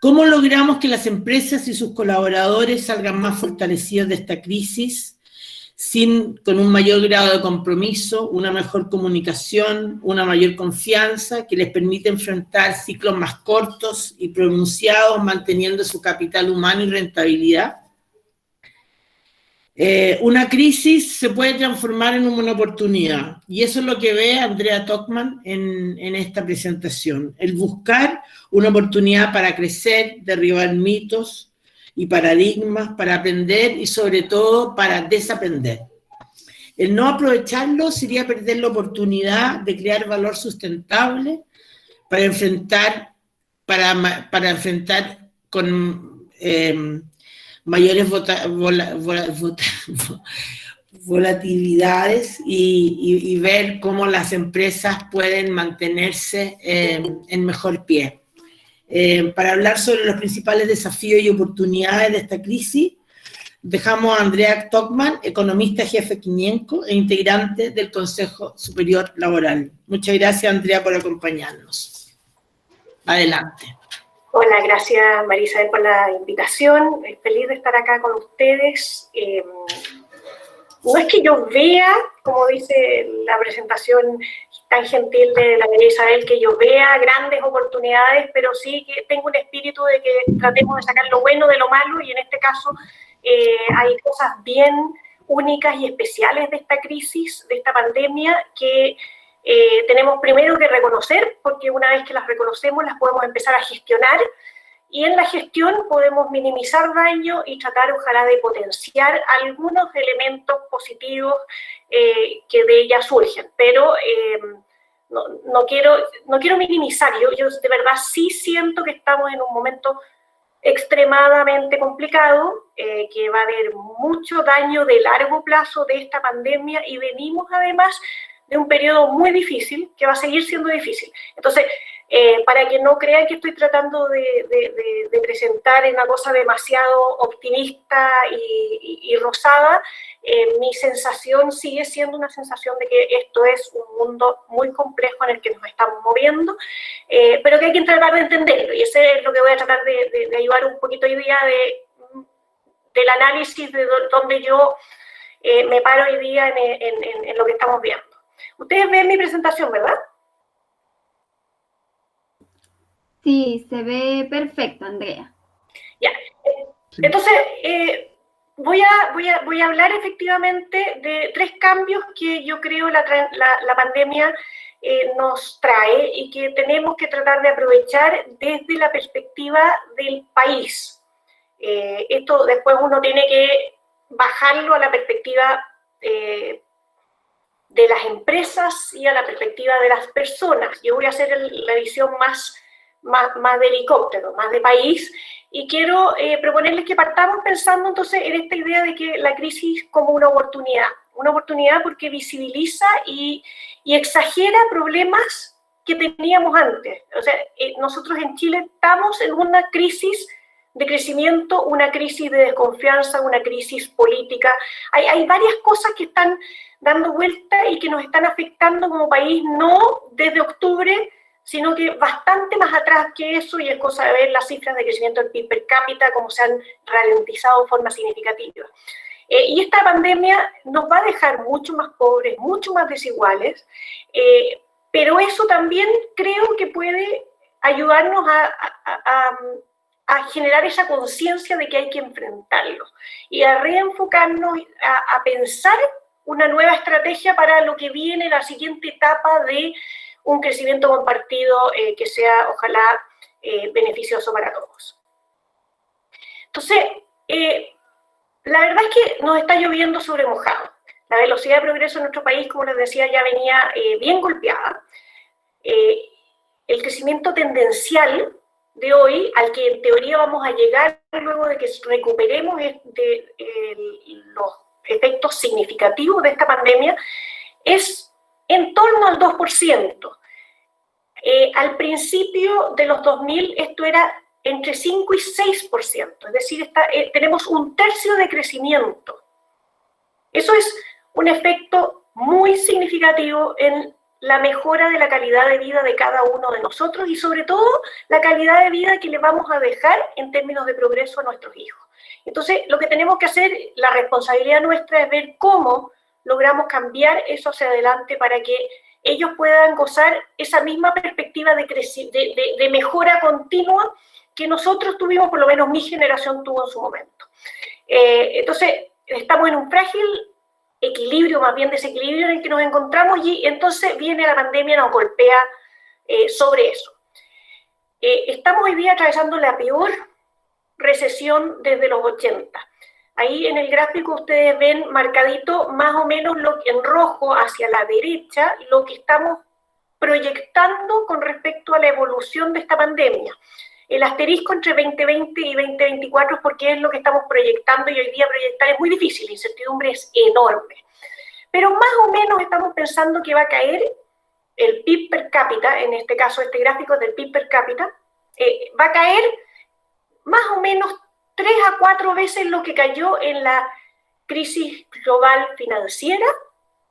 ¿Cómo logramos que las empresas y sus colaboradores salgan más fortalecidos de esta crisis con un mayor grado de compromiso, una mejor comunicación, una mayor confianza que les permite enfrentar ciclos más cortos y pronunciados, manteniendo su capital humano y rentabilidad? Una crisis se puede transformar en una oportunidad, y eso es lo que ve Andrea Tocman en esta presentación, el buscar una oportunidad para crecer, derribar mitos y paradigmas, para aprender y sobre todo para desaprender. El no aprovecharlo sería perder la oportunidad de crear valor sustentable para enfrentar con mayores volatilidades y ver cómo las empresas pueden mantenerse en mejor pie. Para hablar sobre los principales desafíos y oportunidades de esta crisis, dejamos a Andrea Tocman, economista jefe Quinienco e integrante del Consejo Superior Laboral. Muchas gracias, Andrea, por acompañarnos. Adelante. Hola, gracias María Isabel por la invitación. Feliz de estar acá con ustedes. No es que yo vea, como dice la presentación tan gentil de la María Isabel, que yo vea grandes oportunidades, pero sí que tengo un espíritu de que tratemos de sacar lo bueno de lo malo, y en este caso hay cosas bien únicas y especiales de esta crisis, de esta pandemia, que tenemos primero que reconocer, porque una vez que las reconocemos las podemos empezar a gestionar, y en la gestión podemos minimizar daño y tratar, ojalá, de potenciar algunos elementos positivos que de ella surgen. Pero no quiero minimizar. Yo de verdad sí siento que estamos en un momento extremadamente complicado, que va a haber mucho daño de largo plazo de esta pandemia, y venimos además de un periodo muy difícil, que va a seguir siendo difícil. Entonces, para que no crean que estoy tratando de presentar una cosa demasiado optimista y rosada, mi sensación sigue siendo una sensación de que esto es un mundo muy complejo en el que nos estamos moviendo, pero que hay que tratar de entenderlo, y ese es lo que voy a tratar de ayudar un poquito hoy día del análisis de donde yo me paro hoy día en lo que estamos viendo. Ustedes ven mi presentación, ¿verdad? Sí, se ve perfecto, Andrea. Ya. Entonces, voy a hablar efectivamente de 3 cambios que yo creo la pandemia nos trae y que tenemos que tratar de aprovechar desde la perspectiva del país. Esto después uno tiene que bajarlo a la perspectiva de las empresas y a la perspectiva de las personas. Yo voy a hacer la visión más de helicóptero, más de país, y quiero proponerles que partamos pensando entonces en esta idea de que la crisis como una oportunidad porque visibiliza y exagera problemas que teníamos antes. O sea, nosotros en Chile estamos en una crisis de crecimiento, una crisis de desconfianza, una crisis política. Hay varias cosas que están dando vuelta y que nos están afectando como país, no desde octubre, sino que bastante más atrás que eso, y es cosa de ver las cifras de crecimiento del PIB per cápita, cómo se han ralentizado de forma significativa. Y esta pandemia nos va a dejar mucho más pobres, mucho más desiguales, pero eso también creo que puede ayudarnos a generar esa conciencia de que hay que enfrentarlo y a reenfocarnos, a pensar una nueva estrategia para lo que viene, la siguiente etapa de un crecimiento compartido que sea, ojalá, beneficioso para todos. Entonces, la verdad es que nos está lloviendo sobre mojado. La velocidad de progreso en nuestro país, como les decía, ya venía bien golpeada. El crecimiento tendencial de hoy, al que en teoría vamos a llegar luego de que recuperemos los efectos significativos de esta pandemia, es en torno al 2%. Al principio de los 2000 esto era entre 5 y 6%, es decir, tenemos un tercio de crecimiento. Eso es un efecto muy significativo en la mejora de la calidad de vida de cada uno de nosotros y sobre todo la calidad de vida que le vamos a dejar en términos de progreso a nuestros hijos. Entonces, lo que tenemos que hacer, la responsabilidad nuestra es ver cómo logramos cambiar eso hacia adelante para que ellos puedan gozar esa misma perspectiva de mejora continua que nosotros tuvimos, por lo menos mi generación tuvo en su momento. Entonces, estamos en un frágil equilibrio, más bien desequilibrio en el que nos encontramos y entonces viene la pandemia y nos golpea sobre eso. Estamos hoy día atravesando la peor recesión desde los 80. Ahí en el gráfico ustedes ven marcadito más o menos en rojo hacia la derecha lo que estamos proyectando con respecto a la evolución de esta pandemia. El asterisco entre 2020 y 2024 es porque es lo que estamos proyectando y hoy día proyectar es muy difícil, la incertidumbre es enorme. Pero más o menos estamos pensando que va a caer el PIB per cápita, en este caso este gráfico del PIB per cápita, va a caer más o menos 3 a 4 veces lo que cayó en la crisis global financiera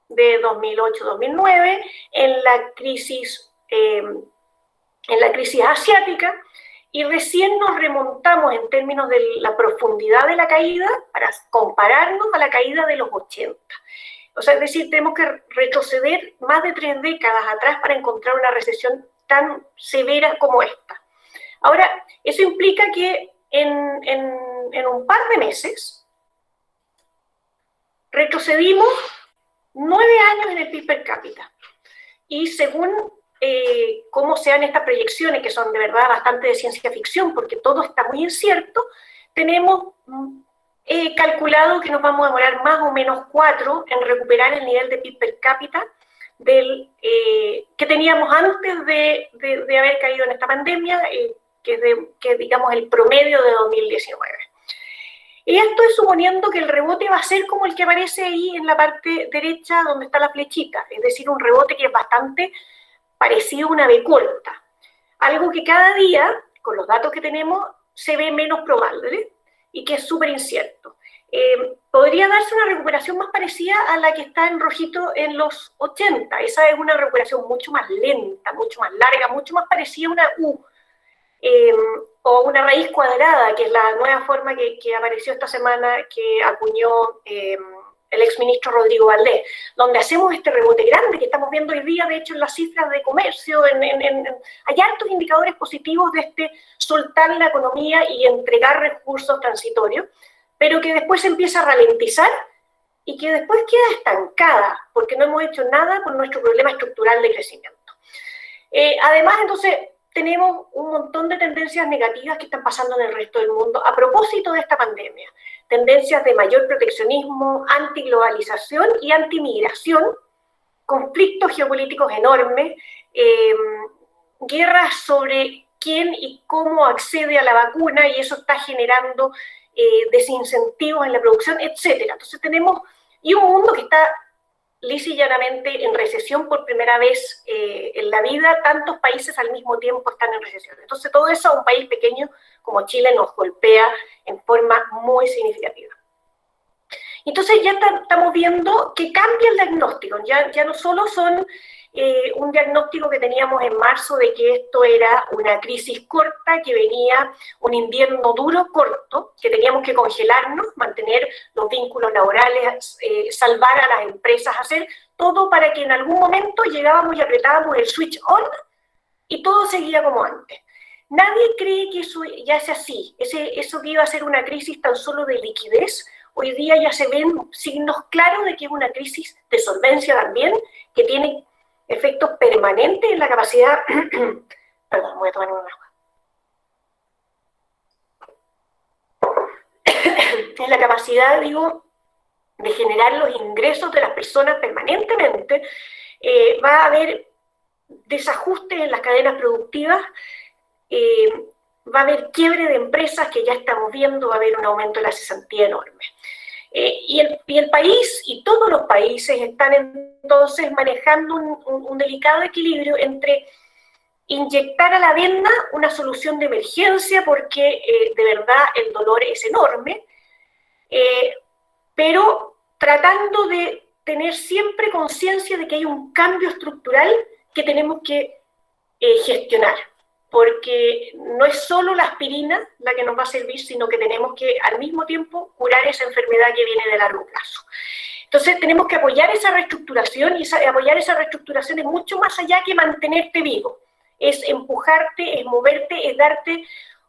de 2008-2009, en la crisis asiática, y recién nos remontamos en términos de la profundidad de la caída para compararnos a la caída de los 80. O sea, es decir, tenemos que retroceder más de 3 décadas atrás para encontrar una recesión tan severa como esta. Ahora, eso implica que en un par de meses retrocedimos 9 años en el PIB per cápita. Y según cómo sean estas proyecciones, que son de verdad bastante de ciencia ficción, porque todo está muy incierto, tenemos calculado que nos vamos a demorar más o menos 4 en recuperar el nivel de PIB per cápita que teníamos antes de haber caído en esta pandemia, que es, digamos, el promedio de 2019. Y esto es suponiendo que el rebote va a ser como el que aparece ahí en la parte derecha donde está la flechita, es decir, un rebote que es bastante parecido a una V corta. Algo que cada día, con los datos que tenemos, se ve menos probable y que es súper incierto. Podría darse una recuperación más parecida a la que está en rojito en los 80. Esa es una recuperación mucho más lenta, mucho más larga, mucho más parecida a una U. O una raíz cuadrada, que es la nueva forma que apareció esta semana, que acuñó el exministro Rodrigo Valdés, donde hacemos este rebote grande que estamos viendo hoy día, de hecho, en las cifras de comercio, hay hartos indicadores positivos de este soltar la economía y entregar recursos transitorios, pero que después se empieza a ralentizar y que después queda estancada, porque no hemos hecho nada con nuestro problema estructural de crecimiento. Además, entonces, tenemos un montón de tendencias negativas que están pasando en el resto del mundo a propósito de esta pandemia. Tendencias de mayor proteccionismo, antiglobalización y antimigración, conflictos geopolíticos enormes, guerras sobre quién y cómo accede a la vacuna, y eso está generando desincentivos en la producción, etc. Entonces tenemos, y un mundo que está lisa y llanamente en recesión por primera vez en la vida, tantos países al mismo tiempo están en recesión. Entonces todo eso a un país pequeño como Chile nos golpea en forma muy significativa. Entonces ya estamos viendo que cambia el diagnóstico, ya no solo son un diagnóstico que teníamos en marzo de que esto era una crisis corta, que venía un invierno duro, corto, que teníamos que congelarnos, mantener los vínculos laborales, salvar a las empresas, hacer todo para que en algún momento llegábamos y apretábamos el switch on y todo seguía como antes. Nadie cree que eso ya sea así, eso que iba a ser una crisis tan solo de liquidez. Hoy día ya se ven signos claros de que es una crisis de solvencia también, que tiene efectos permanentes en la capacidad, perdón, voy a tomar un agua, en la capacidad, digo, de generar los ingresos de las personas permanentemente. Va a haber desajustes en las cadenas productivas, va a haber quiebre de empresas que ya estamos viendo, va a haber un aumento de la cesantía enorme. Y el país y todos los países están entonces manejando un delicado equilibrio entre inyectar a la venda una solución de emergencia, porque de verdad el dolor es enorme, pero tratando de tener siempre conciencia de que hay un cambio estructural que tenemos que gestionar, porque no es solo la aspirina la que nos va a servir, sino que tenemos que al mismo tiempo curar esa enfermedad que viene de largo plazo. Entonces tenemos que apoyar esa reestructuración, y apoyar esa reestructuración es mucho más allá que mantenerte vivo, es empujarte, es moverte, es darte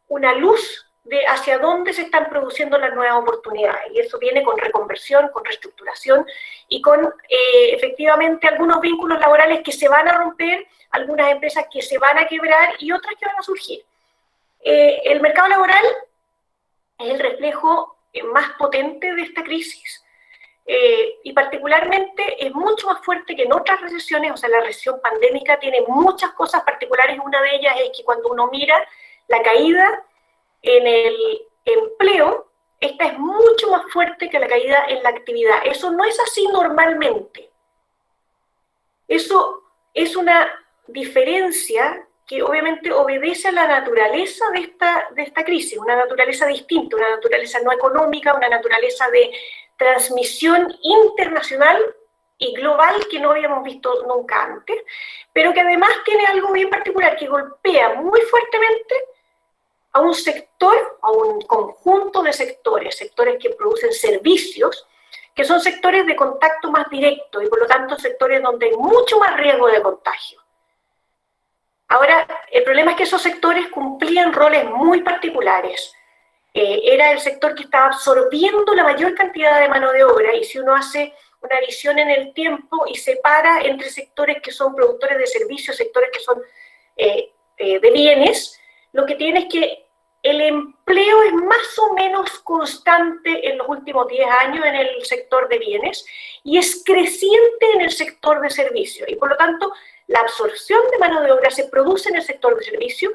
una luz de hacia dónde se están produciendo las nuevas oportunidades, y eso viene con reconversión, con reestructuración y con efectivamente algunos vínculos laborales que se van a romper, algunas empresas que se van a quebrar y otras que van a surgir. El mercado laboral es el reflejo más potente de esta crisis, y particularmente es mucho más fuerte que en otras recesiones. O sea, la recesión pandémica tiene muchas cosas particulares. Una de ellas es que cuando uno mira la caída en el empleo, esta es mucho más fuerte que la caída en la actividad. Eso no es así normalmente. Eso es una diferencia que obviamente obedece a la naturaleza de esta crisis, una naturaleza distinta, una naturaleza no económica, una naturaleza de transmisión internacional y global que no habíamos visto nunca antes, pero que además tiene algo bien particular, que golpea muy fuertemente a un sector, a un conjunto de sectores, sectores que producen servicios, que son sectores de contacto más directo y por lo tanto sectores donde hay mucho más riesgo de contagio. Ahora, el problema es que esos sectores cumplían roles muy particulares. Era el sector que estaba absorbiendo la mayor cantidad de mano de obra, y si uno hace una visión en el tiempo y separa entre sectores que son productores de servicios, sectores que son de bienes, lo que tiene es que el empleo es más o menos constante en los últimos 10 años en el sector de bienes y es creciente en el sector de servicios, y por lo tanto la absorción de mano de obra se produce en el sector de servicios,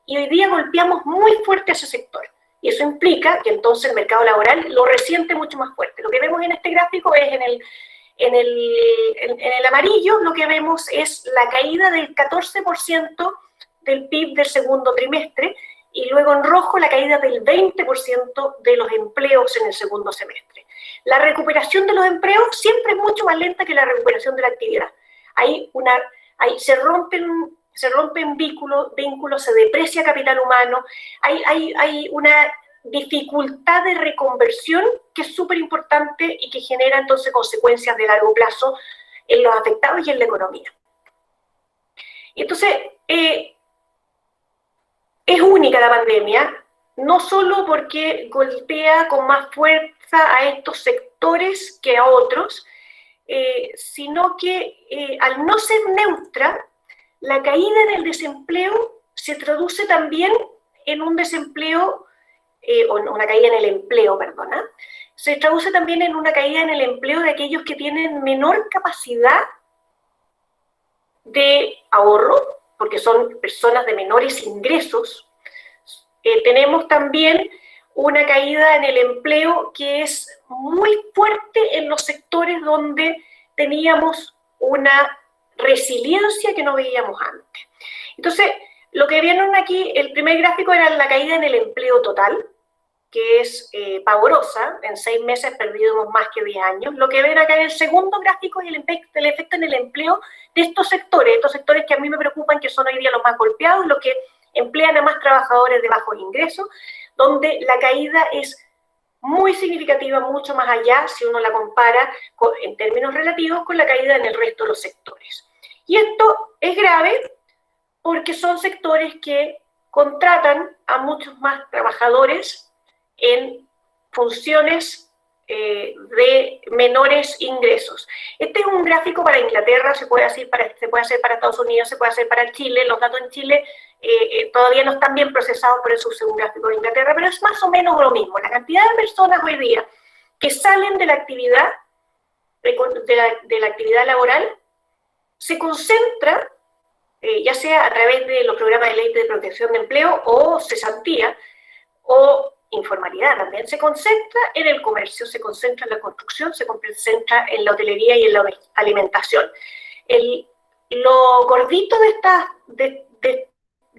y hoy día golpeamos muy fuerte a ese sector. Y eso implica que entonces el mercado laboral lo resiente mucho más fuerte. Lo que vemos en este gráfico es en el amarillo, lo que vemos es la caída del 14% del PIB del segundo trimestre, y luego en rojo la caída del 20% de los empleos en el segundo semestre. La recuperación de los empleos siempre es mucho más lenta que la recuperación de la actividad. Se rompen vínculos, se deprecia capital humano, hay una dificultad de reconversión que es súper importante y que genera entonces consecuencias de largo plazo en los afectados y en la economía. Entonces, es única la pandemia, no solo porque golpea con más fuerza a estos sectores que a otros, sino que al no ser neutra, la caída en el desempleo se traduce también en un desempleo, o una caída en el empleo, perdona, se traduce también en una caída en el empleo de aquellos que tienen menor capacidad de ahorro, porque son personas de menores ingresos. Tenemos también una caída en el empleo que es muy fuerte en los sectores donde teníamos una resiliencia que no veíamos antes. Entonces, lo que vieron aquí, el primer gráfico era la caída en el empleo total, que es pavorosa. En 6 meses perdimos más que 10 años. Lo que ven acá en el segundo gráfico es el efecto en el empleo de estos sectores que a mí me preocupan, que son hoy día los más golpeados, los que emplean a más trabajadores de bajos ingresos, donde la caída es muy significativa, mucho más allá, si uno la compara en términos relativos con la caída en el resto de los sectores. Y esto es grave porque son sectores que contratan a muchos más trabajadores en funciones de menores ingresos. Este es un gráfico para Inglaterra, se puede hacer para Estados Unidos, se puede hacer para Chile. Los datos en Chile todavía no están bien procesados, por eso usé un gráfico de Inglaterra, pero es más o menos lo mismo. La cantidad de personas hoy día que salen de la actividad, de la actividad laboral, se concentra, ya sea a través de los programas de ley de protección de empleo o cesantía, o informalidad también, se concentra en el comercio, se concentra en la construcción, se concentra en la hotelería y en la alimentación. Lo gordito de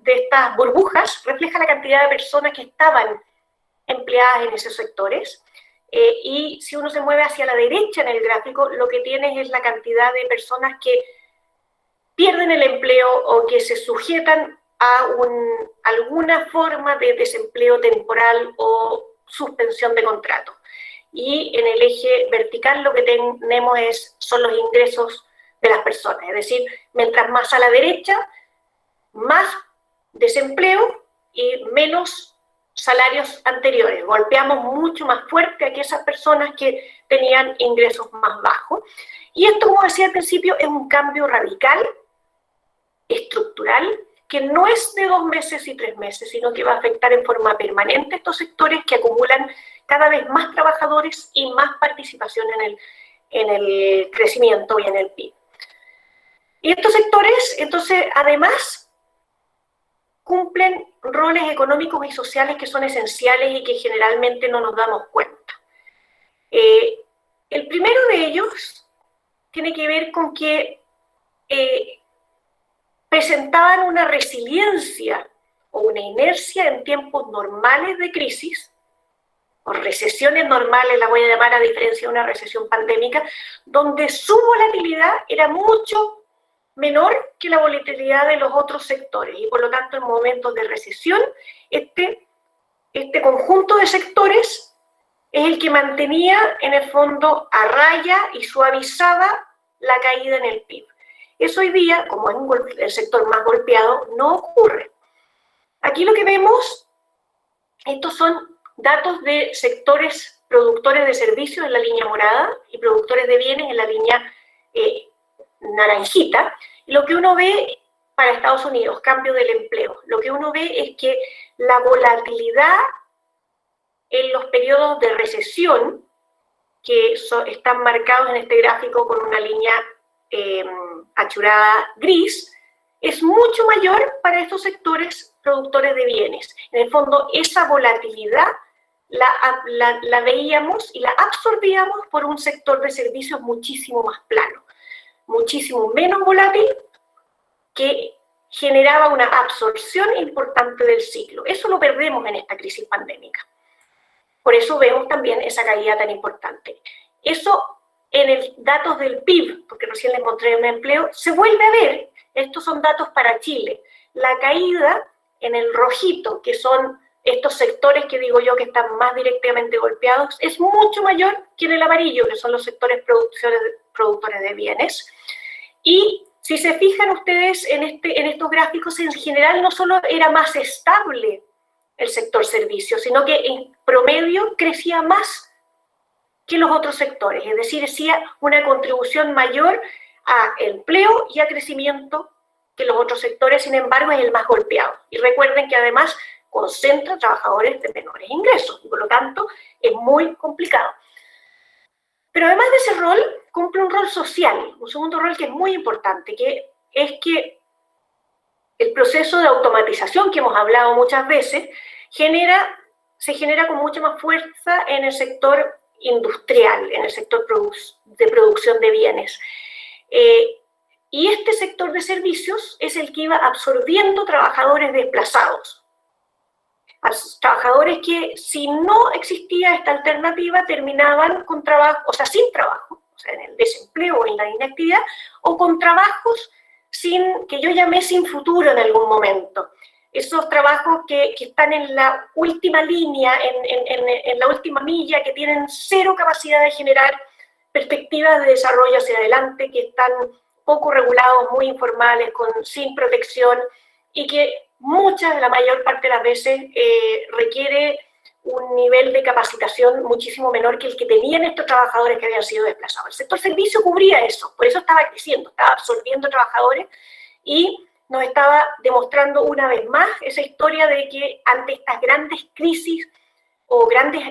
estas burbujas refleja la cantidad de personas que estaban empleadas en esos sectores, y si uno se mueve hacia la derecha en el gráfico, lo que tienes es la cantidad de personas que pierden el empleo o que se sujetan a alguna forma de desempleo temporal o suspensión de contrato. Y en el eje vertical lo que tenemos son los ingresos de las personas, es decir, mientras más a la derecha, más desempleo y menos salarios anteriores. Golpeamos mucho más fuerte a aquellas personas que tenían ingresos más bajos. Y esto, como decía al principio, es un cambio radical, estructural, que no es de 2 meses y 3 meses, sino que va a afectar en forma permanente estos sectores que acumulan cada vez más trabajadores y más participación en el crecimiento y en el PIB. Y estos sectores, entonces, además, cumplen roles económicos y sociales que son esenciales y que generalmente no nos damos cuenta. El primero de ellos tiene que ver con que presentaban una resiliencia o una inercia en tiempos normales de crisis, o recesiones normales, la voy a llamar a diferencia de una recesión pandémica, donde su volatilidad era mucho menor que la volatilidad de los otros sectores, y por lo tanto en momentos de recesión este conjunto de sectores es el que mantenía en el fondo a raya y suavizaba la caída en el PIB. Eso hoy día, como es el sector más golpeado, no ocurre. Aquí lo que vemos, estos son datos de sectores productores de servicios en la línea morada y productores de bienes en la línea naranjita. Lo que uno ve para Estados Unidos, cambio del empleo, lo que uno ve es que la volatilidad en los periodos de recesión, que están marcados en este gráfico con una línea achurada gris, es mucho mayor para estos sectores productores de bienes. En el fondo, esa volatilidad la veíamos y la absorbíamos por un sector de servicios muchísimo más plano, muchísimo menos volátil, que generaba una absorción importante del ciclo. Eso lo perdemos en esta crisis pandémica. Por eso vemos también esa caída tan importante. Eso en el datos del PIB, porque recién les mostré el empleo, se vuelve a ver. Estos son datos para Chile. La caída en el rojito, que son estos sectores que digo yo que están más directamente golpeados, es mucho mayor que en el amarillo, que son los sectores productores de bienes. Y si se fijan ustedes en estos gráficos, en general no solo era más estable el sector servicios, sino que en promedio crecía más que los otros sectores, es decir, hacía una contribución mayor a empleo y a crecimiento que los otros sectores, sin embargo es el más golpeado. Y recuerden que además concentra trabajadores de menores ingresos, y por lo tanto es muy complicado. Pero además de ese rol, cumple un rol social, un segundo rol que es muy importante, que es que el proceso de automatización que hemos hablado muchas veces se genera con mucha más fuerza en el sector industrial, en el sector de producción de bienes. Y este sector de servicios es el que iba absorbiendo trabajadores desplazados. Trabajadores que, si no existía esta alternativa, terminaban con trabajo, o sea, sin trabajo, o sea, en el desempleo o en la inactividad, o con trabajos que yo llamé sin futuro en algún momento. Esos trabajos que están en la última línea, en la última milla, que tienen cero capacidad de generar perspectivas de desarrollo hacia adelante, que están poco regulados, muy informales, sin protección, y que la mayor parte de las veces requiere un nivel de capacitación muchísimo menor que el que tenían estos trabajadores que habían sido desplazados. El sector servicio cubría eso, por eso estaba creciendo, estaba absorbiendo trabajadores y nos estaba demostrando una vez más esa historia de que ante estas grandes crisis o grandes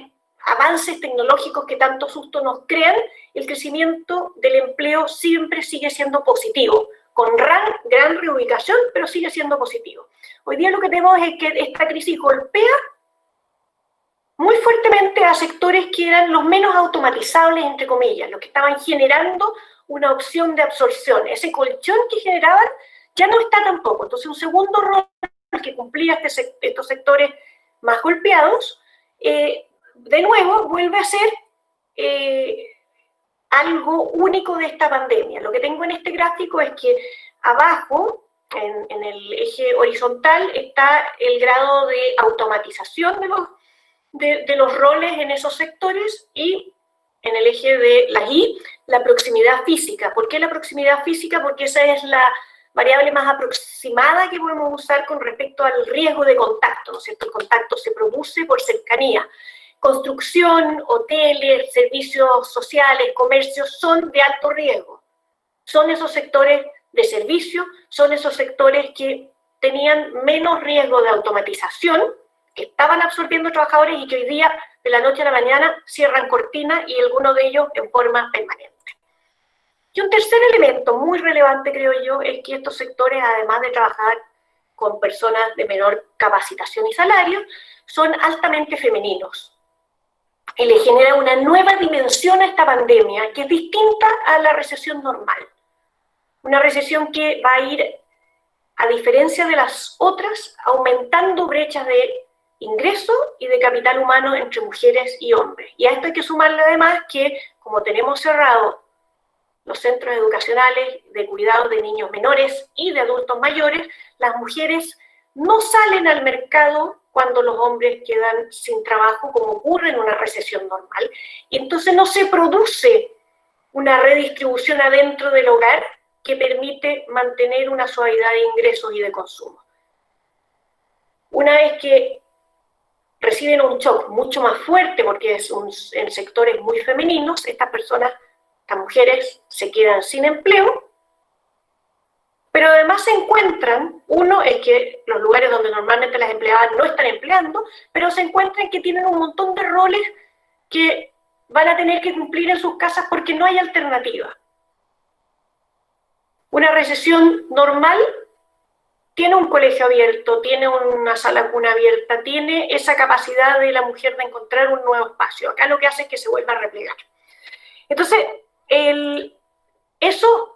avances tecnológicos que tanto susto nos crean, el crecimiento del empleo siempre sigue siendo positivo, con gran reubicación, pero sigue siendo positivo. Hoy día lo que tenemos es que esta crisis golpea muy fuertemente a sectores que eran los menos automatizables, entre comillas, los que estaban generando una opción de absorción. Ese colchón que generaban ya no está tampoco. Entonces, un segundo rol que cumplía estos sectores más golpeados, de nuevo, vuelve a ser algo único de esta pandemia. Lo que tengo en este gráfico es que abajo, en el eje horizontal, está el grado de automatización de los roles en esos sectores, y en el eje de la Y, la proximidad física. ¿Por qué la proximidad física? Porque esa es la variable más aproximada que podemos usar con respecto al riesgo de contacto, ¿no es cierto? El contacto se produce por cercanía. Construcción, hoteles, servicios sociales, comercios son de alto riesgo. Son esos sectores de servicio, son esos sectores que tenían menos riesgo de automatización, que estaban absorbiendo trabajadores y que hoy día, de la noche a la mañana, cierran cortinas, y algunos de ellos en forma permanente. Y un tercer elemento muy relevante, creo yo, es que estos sectores, además de trabajar con personas de menor capacitación y salario, son altamente femeninos. Y le genera una nueva dimensión a esta pandemia que es distinta a la recesión normal. Una recesión que va a ir, a diferencia de las otras, aumentando brechas de ingreso y de capital humano entre mujeres y hombres. Y a esto hay que sumarle además que, como tenemos cerrados los centros educacionales de cuidado de niños menores y de adultos mayores, las mujeres no salen al mercado cuando los hombres quedan sin trabajo, como ocurre en una recesión normal. Y entonces no se produce una redistribución adentro del hogar que permite mantener una suavidad de ingresos y de consumo. Una vez que reciben un shock mucho más fuerte, porque es en sectores muy femeninos, estas mujeres se quedan sin empleo, pero además se encuentran, uno es que los lugares donde normalmente las empleadas no están empleando, pero se encuentran que tienen un montón de roles que van a tener que cumplir en sus casas porque no hay alternativa. Una recesión normal tiene un colegio abierto, tiene una sala cuna abierta, tiene esa capacidad de la mujer de encontrar un nuevo espacio. Acá lo que hace es que se vuelva a replegar. Entonces, eso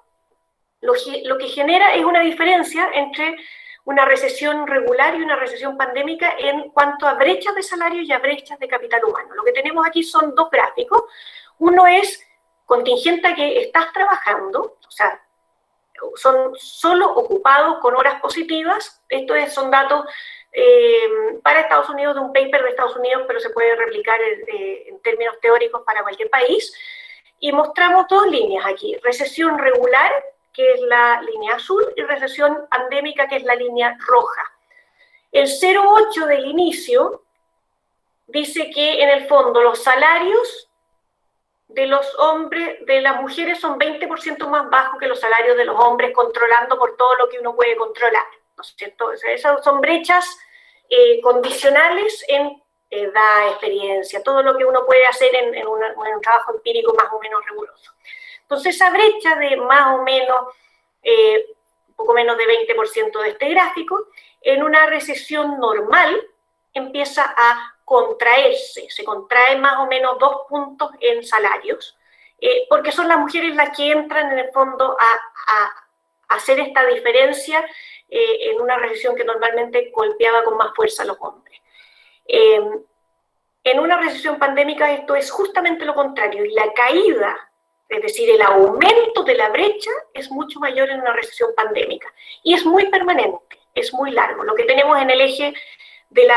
lo que genera es una diferencia entre una recesión regular y una recesión pandémica en cuanto a brechas de salario y a brechas de capital humano. Lo que tenemos aquí son dos gráficos. Uno es contingente a que estás trabajando, o sea, son solo ocupados con horas positivas. Son datos para Estados Unidos, de un paper de Estados Unidos, pero se puede replicar en términos teóricos para cualquier país. Y mostramos dos líneas aquí: recesión regular, que es la línea azul, y recesión pandémica, que es la línea roja. El 0,8 del inicio dice que en el fondo los salarios de los hombres, de las mujeres, son 20% más bajos que los salarios de los hombres, controlando por todo lo que uno puede controlar, ¿no es cierto? O sea, esas son brechas condicionales en edad, experiencia, todo lo que uno puede hacer en un trabajo empírico más o menos riguroso. Entonces, esa brecha de más o menos, un poco menos de 20% de este gráfico, en una recesión normal empieza a contraerse, se contrae más o menos 2 puntos en salarios, porque son las mujeres las que entran en el fondo a hacer esta diferencia en una recesión que normalmente golpeaba con más fuerza a los hombres. En una recesión pandémica esto es justamente lo contrario, y la caída, es decir, el aumento de la brecha, es mucho mayor en una recesión pandémica, y es muy permanente, es muy largo. Lo que tenemos en el eje del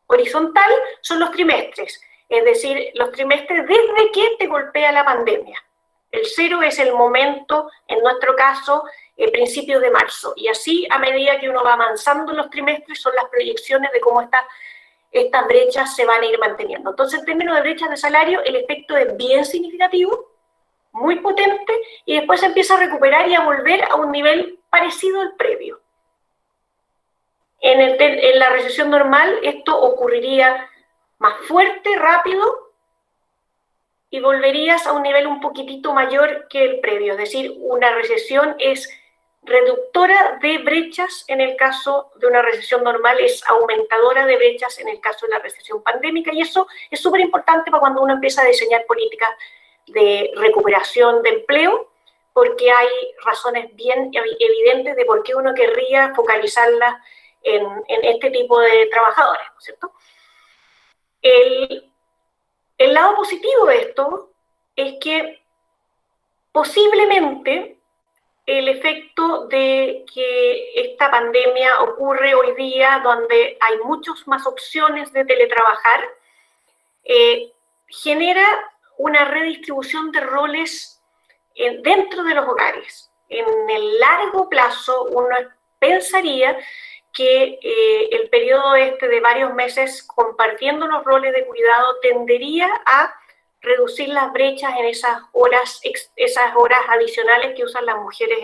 horizontal son los trimestres, es decir, los trimestres desde que te golpea la pandemia. El 0 es el momento, en nuestro caso, principios de marzo, y así, a medida que uno va avanzando en los trimestres, son las proyecciones de cómo estas brechas se van a ir manteniendo. Entonces, en términos de brechas de salario, el efecto es bien significativo, muy potente, y después se empieza a recuperar y a volver a un nivel parecido al previo. En la recesión normal esto ocurriría más fuerte, rápido, y volverías a un nivel un poquitito mayor que el previo. Es decir, una recesión es reductora de brechas en el caso de una recesión normal, es aumentadora de brechas en el caso de la recesión pandémica, y eso es súper importante para cuando uno empieza a diseñar políticas de recuperación de empleo, porque hay razones bien evidentes de por qué uno querría focalizarlas en este tipo de trabajadores, ¿no es cierto? El lado positivo de esto es que posiblemente el efecto de que esta pandemia ocurre hoy día, donde hay muchas más opciones de teletrabajar, genera una redistribución de roles dentro de los hogares. En el largo plazo, uno pensaría que el periodo de varios meses compartiendo los roles de cuidado tendería a reducir las brechas en esas horas adicionales que usan las mujeres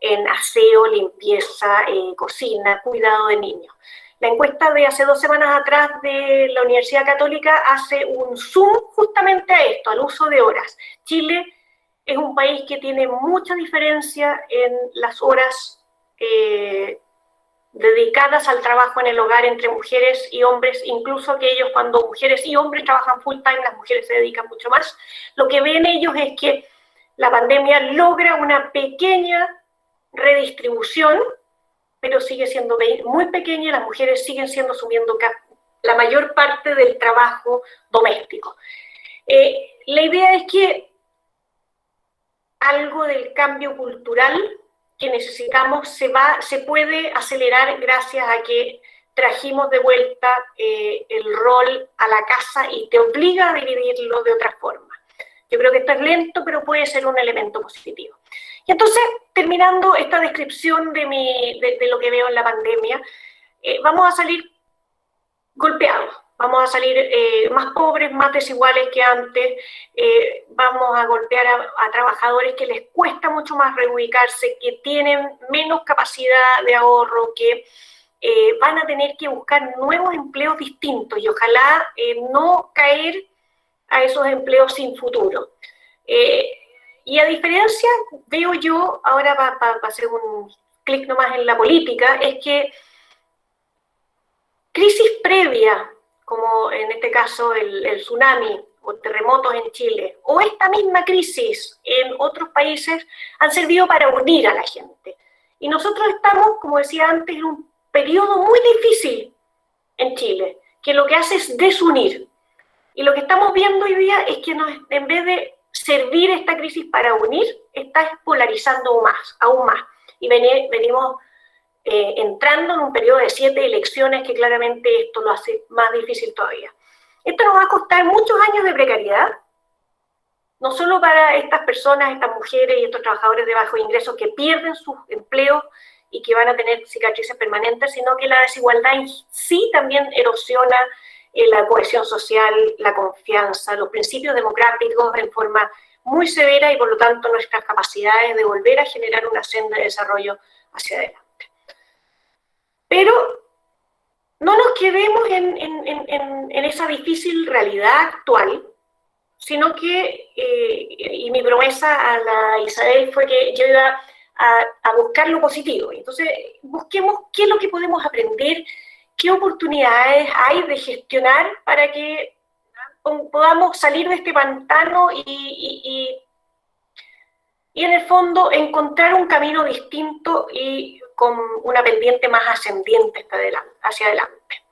en aseo, limpieza, cocina, cuidado de niños. La encuesta de hace 2 semanas atrás de la Universidad Católica hace un zoom justamente a esto, al uso de horas. Chile es un país que tiene mucha diferencia en las horas dedicadas al trabajo en el hogar entre mujeres y hombres, incluso aquellos cuando mujeres y hombres trabajan full time, las mujeres se dedican mucho más. Lo que ven ellos es que la pandemia logra una pequeña redistribución, pero sigue siendo muy pequeña y las mujeres siguen asumiendo la mayor parte del trabajo doméstico. La idea es que algo del cambio cultural que necesitamos se puede acelerar gracias a que trajimos de vuelta el rol a la casa y te obliga a dividirlo de otra forma. Yo creo que esto es lento, pero puede ser un elemento positivo. Y entonces, terminando esta descripción de lo que veo en la pandemia, vamos a salir golpeados, vamos a salir más pobres, más desiguales que antes, vamos a golpear a trabajadores que les cuesta mucho más reubicarse, que tienen menos capacidad de ahorro, que van a tener que buscar nuevos empleos distintos y ojalá no caer a esos empleos sin futuro. Y a diferencia, veo yo, ahora para hacer un clic nomás en la política, es que crisis previa, como en este caso el tsunami o terremotos en Chile, o esta misma crisis en otros países, han servido para unir a la gente. Y nosotros estamos, como decía antes, en un periodo muy difícil en Chile, que lo que hace es desunir. Y lo que estamos viendo hoy día es que en vez de servir esta crisis para unir, está polarizando aún más. Y venimos entrando en un periodo de 7 elecciones que claramente esto lo hace más difícil todavía. Esto nos va a costar muchos años de precariedad, no solo para estas personas, estas mujeres y estos trabajadores de bajo ingreso que pierden sus empleos y que van a tener cicatrices permanentes, sino que la desigualdad en sí también erosiona la cohesión social, la confianza, los principios democráticos en forma muy severa y por lo tanto nuestras capacidades de volver a generar una senda de desarrollo hacia adelante. Pero no nos quedemos en esa difícil realidad actual, sino que, y mi promesa a la Isabel fue que yo iba a buscar lo positivo. Entonces, busquemos qué es lo que podemos aprender, qué oportunidades hay de gestionar para que podamos salir de este pantano y en el fondo encontrar un camino distinto y con una pendiente más ascendiente hacia adelante.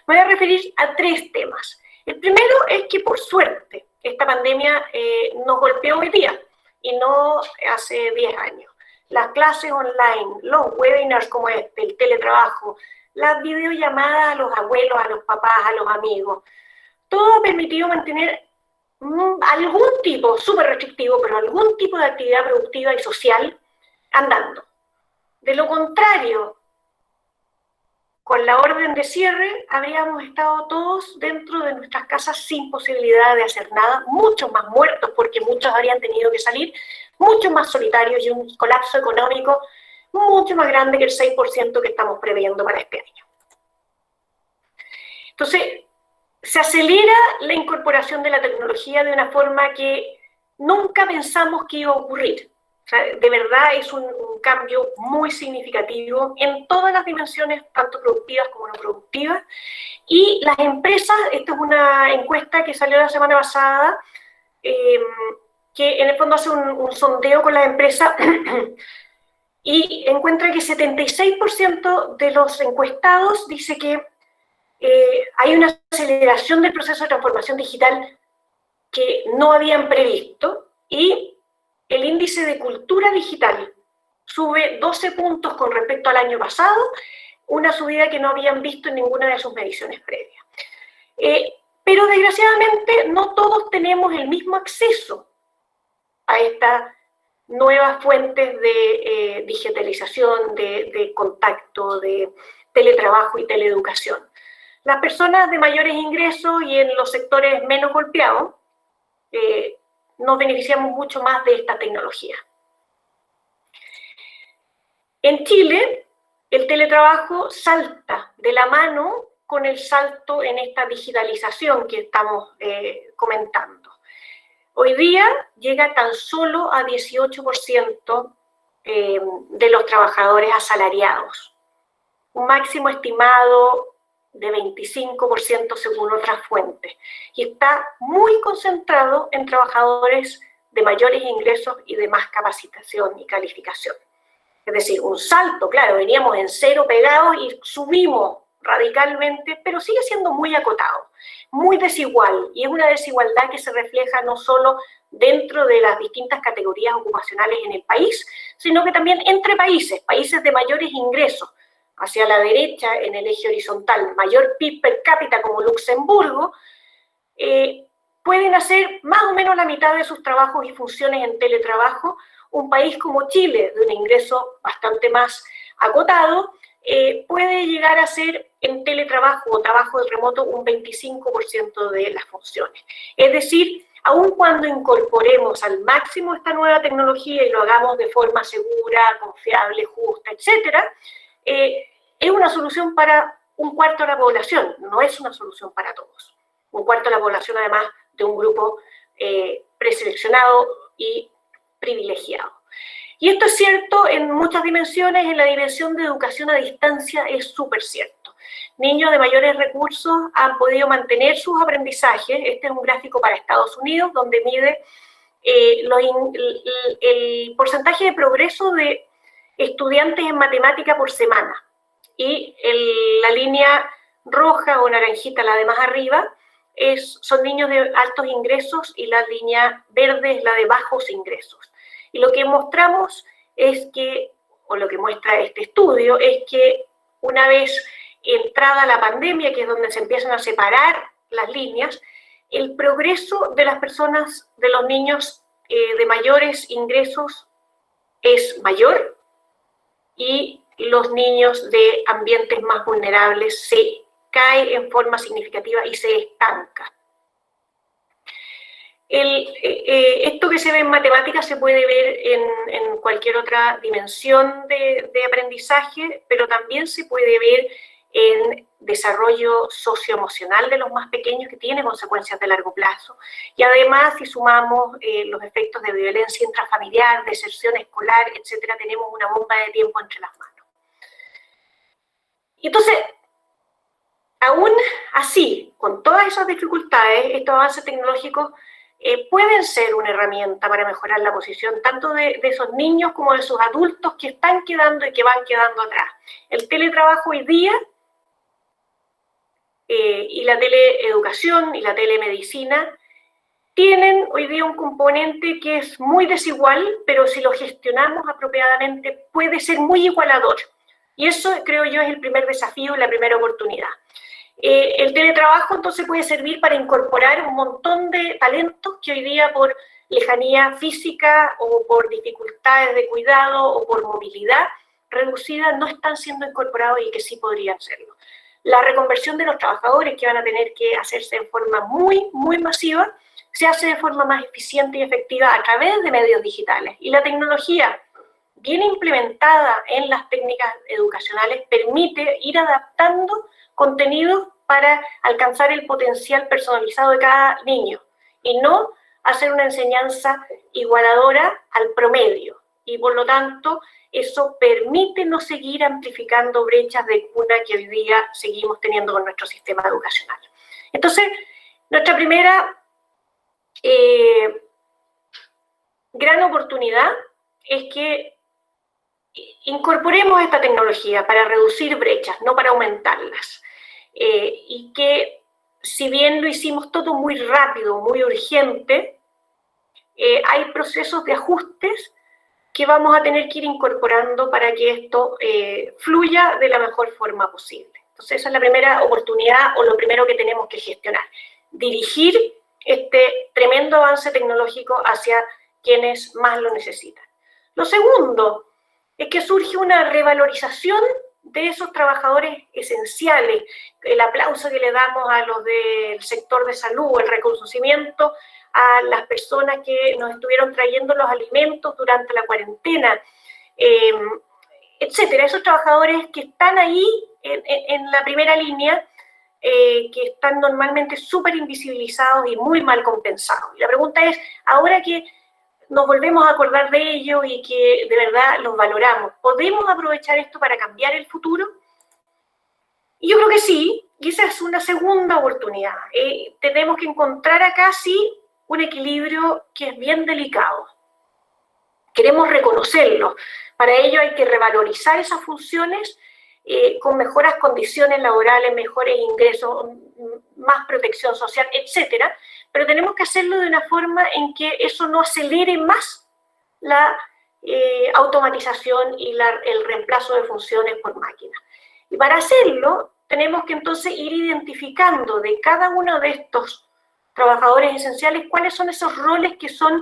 Me voy a referir a 3 temas. El primero es que por suerte esta pandemia nos golpeó hoy día y no hace 10 años. Las clases online, los webinars como este, el teletrabajo, las videollamadas a los abuelos, a los papás, a los amigos, todo ha permitido mantener algún tipo, súper restrictivo, pero algún tipo de actividad productiva y social andando. De lo contrario, con la orden de cierre, habríamos estado todos dentro de nuestras casas sin posibilidad de hacer nada, muchos más muertos porque muchos habrían tenido que salir, muchos más solitarios y un colapso económico mucho más grande que el 6% que estamos previendo para este año. Entonces, se acelera la incorporación de la tecnología de una forma que nunca pensamos que iba a ocurrir. O sea, de verdad es un cambio muy significativo en todas las dimensiones, tanto productivas como no productivas. Y las empresas, esta es una encuesta que salió la semana pasada, que en el fondo hace un sondeo con las empresas y encuentra que 76% de los encuestados dice que hay una aceleración del proceso de transformación digital que no habían previsto, y el índice de cultura digital sube 12 puntos con respecto al año pasado, una subida que no habían visto en ninguna de sus mediciones previas. Pero desgraciadamente no todos tenemos el mismo acceso a estas nuevas fuentes de digitalización, de contacto, de teletrabajo y teleeducación. Las personas de mayores ingresos y en los sectores menos golpeados nos beneficiamos mucho más de esta tecnología. En Chile, el teletrabajo salta de la mano con el salto en esta digitalización que estamos comentando. Hoy día llega tan solo a 18% de los trabajadores asalariados, un máximo estimado de 25% según otras fuentes, y está muy concentrado en trabajadores de mayores ingresos y de más capacitación y calificación. Es decir, un salto, claro, veníamos en cero pegados y subimos radicalmente, pero sigue siendo muy acotado, muy desigual, y es una desigualdad que se refleja no solo dentro de las distintas categorías ocupacionales en el país, sino que también entre países, países de mayores ingresos. Hacia la derecha, en el eje horizontal, mayor PIB per cápita como Luxemburgo, pueden hacer más o menos la mitad de sus trabajos y funciones en teletrabajo. Un país como Chile, de un ingreso bastante más acotado, puede llegar a ser en teletrabajo o trabajo de remoto un 25% de las funciones. Es decir, aun cuando incorporemos al máximo esta nueva tecnología y lo hagamos de forma segura, confiable, justa, etcétera, es una solución para un cuarto de la población, no es una solución para todos. Un cuarto de la población, además, de un grupo preseleccionado y privilegiado. Y esto es cierto en muchas dimensiones. En la dimensión de educación a distancia es súper cierto. Niños de mayores recursos han podido mantener sus aprendizajes. Este es un gráfico para Estados Unidos, donde mide el porcentaje de progreso de estudiantes en matemática por semana. Y la línea roja o naranjita, la de más arriba, son niños de altos ingresos, y la línea verde es la de bajos ingresos. Y lo que mostramos es que, o lo que muestra este estudio, es que una vez entrada la pandemia, que es donde se empiezan a separar las líneas, el progreso de las personas, de los niños de mayores ingresos es mayor, y los niños de ambientes más vulnerables se cae en forma significativa y se estanca. Esto que se ve en matemáticas se puede ver en cualquier otra dimensión de aprendizaje, pero también se puede ver en desarrollo socioemocional de los más pequeños, que tiene consecuencias de largo plazo. Y además, si sumamos los efectos de violencia intrafamiliar, deserción escolar, etcétera, tenemos una bomba de tiempo entre las manos. Y entonces, aún así, con todas esas dificultades, estos avances tecnológicos pueden ser una herramienta para mejorar la posición tanto de esos niños como de sus adultos que están quedando y que van quedando atrás. El teletrabajo hoy día y la teleeducación y la telemedicina tienen hoy día un componente que es muy desigual, pero si lo gestionamos apropiadamente puede ser muy igualador. Y eso, creo yo, es el primer desafío y la primera oportunidad. El teletrabajo entonces puede servir para incorporar un montón de talentos que hoy día por lejanía física o por dificultades de cuidado o por movilidad reducida no están siendo incorporados y que sí podrían serlo. La reconversión de los trabajadores, que van a tener que hacerse en forma muy, muy masiva, se hace de forma más eficiente y efectiva a través de medios digitales. Y la tecnología, bien implementada en las técnicas educacionales, permite ir adaptando contenidos para alcanzar el potencial personalizado de cada niño y no hacer una enseñanza igualadora al promedio. Y por lo tanto, eso permite no seguir amplificando brechas de cuna que hoy día seguimos teniendo con nuestro sistema educacional. Entonces, nuestra primera gran oportunidad es que incorporemos esta tecnología para reducir brechas, no para aumentarlas. Y que si bien lo hicimos todo muy rápido, muy urgente, hay procesos de ajustes que vamos a tener que ir incorporando para que esto fluya de la mejor forma posible. Entonces esa es la primera oportunidad o lo primero que tenemos que gestionar, dirigir este tremendo avance tecnológico hacia quienes más lo necesitan. Lo segundo es que surge una revalorización de esos trabajadores esenciales, el aplauso que le damos a los del sector de salud, el reconocimiento a las personas que nos estuvieron trayendo los alimentos durante la cuarentena, etcétera. Esos trabajadores que están ahí en la primera línea, que están normalmente súper invisibilizados y muy mal compensados. Y la pregunta es, ahora que nos volvemos a acordar de ellos y que de verdad los valoramos, ¿podemos aprovechar esto para cambiar el futuro? Y yo creo que sí, y esa es una segunda oportunidad. Tenemos que encontrar acá sí un equilibrio que es bien delicado. Queremos reconocerlo. Para ello hay que revalorizar esas funciones con mejoras condiciones laborales, mejores ingresos, más protección social, etcétera, pero tenemos que hacerlo de una forma en que eso no acelere más la automatización y el reemplazo de funciones por máquinas. Y para hacerlo, tenemos que entonces ir identificando de cada uno de estos trabajadores esenciales cuáles son esos roles que son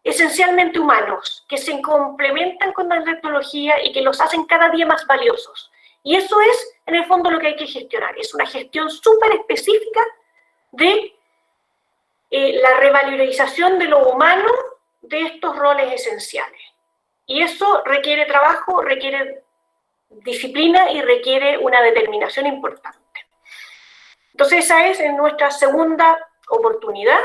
esencialmente humanos, que se complementan con la tecnología y que los hacen cada día más valiosos. Y eso es, en el fondo, lo que hay que gestionar. Es una gestión súper específica de la revalorización de lo humano de estos roles esenciales. Y eso requiere trabajo, requiere disciplina y requiere una determinación importante. Entonces esa es nuestra segunda oportunidad.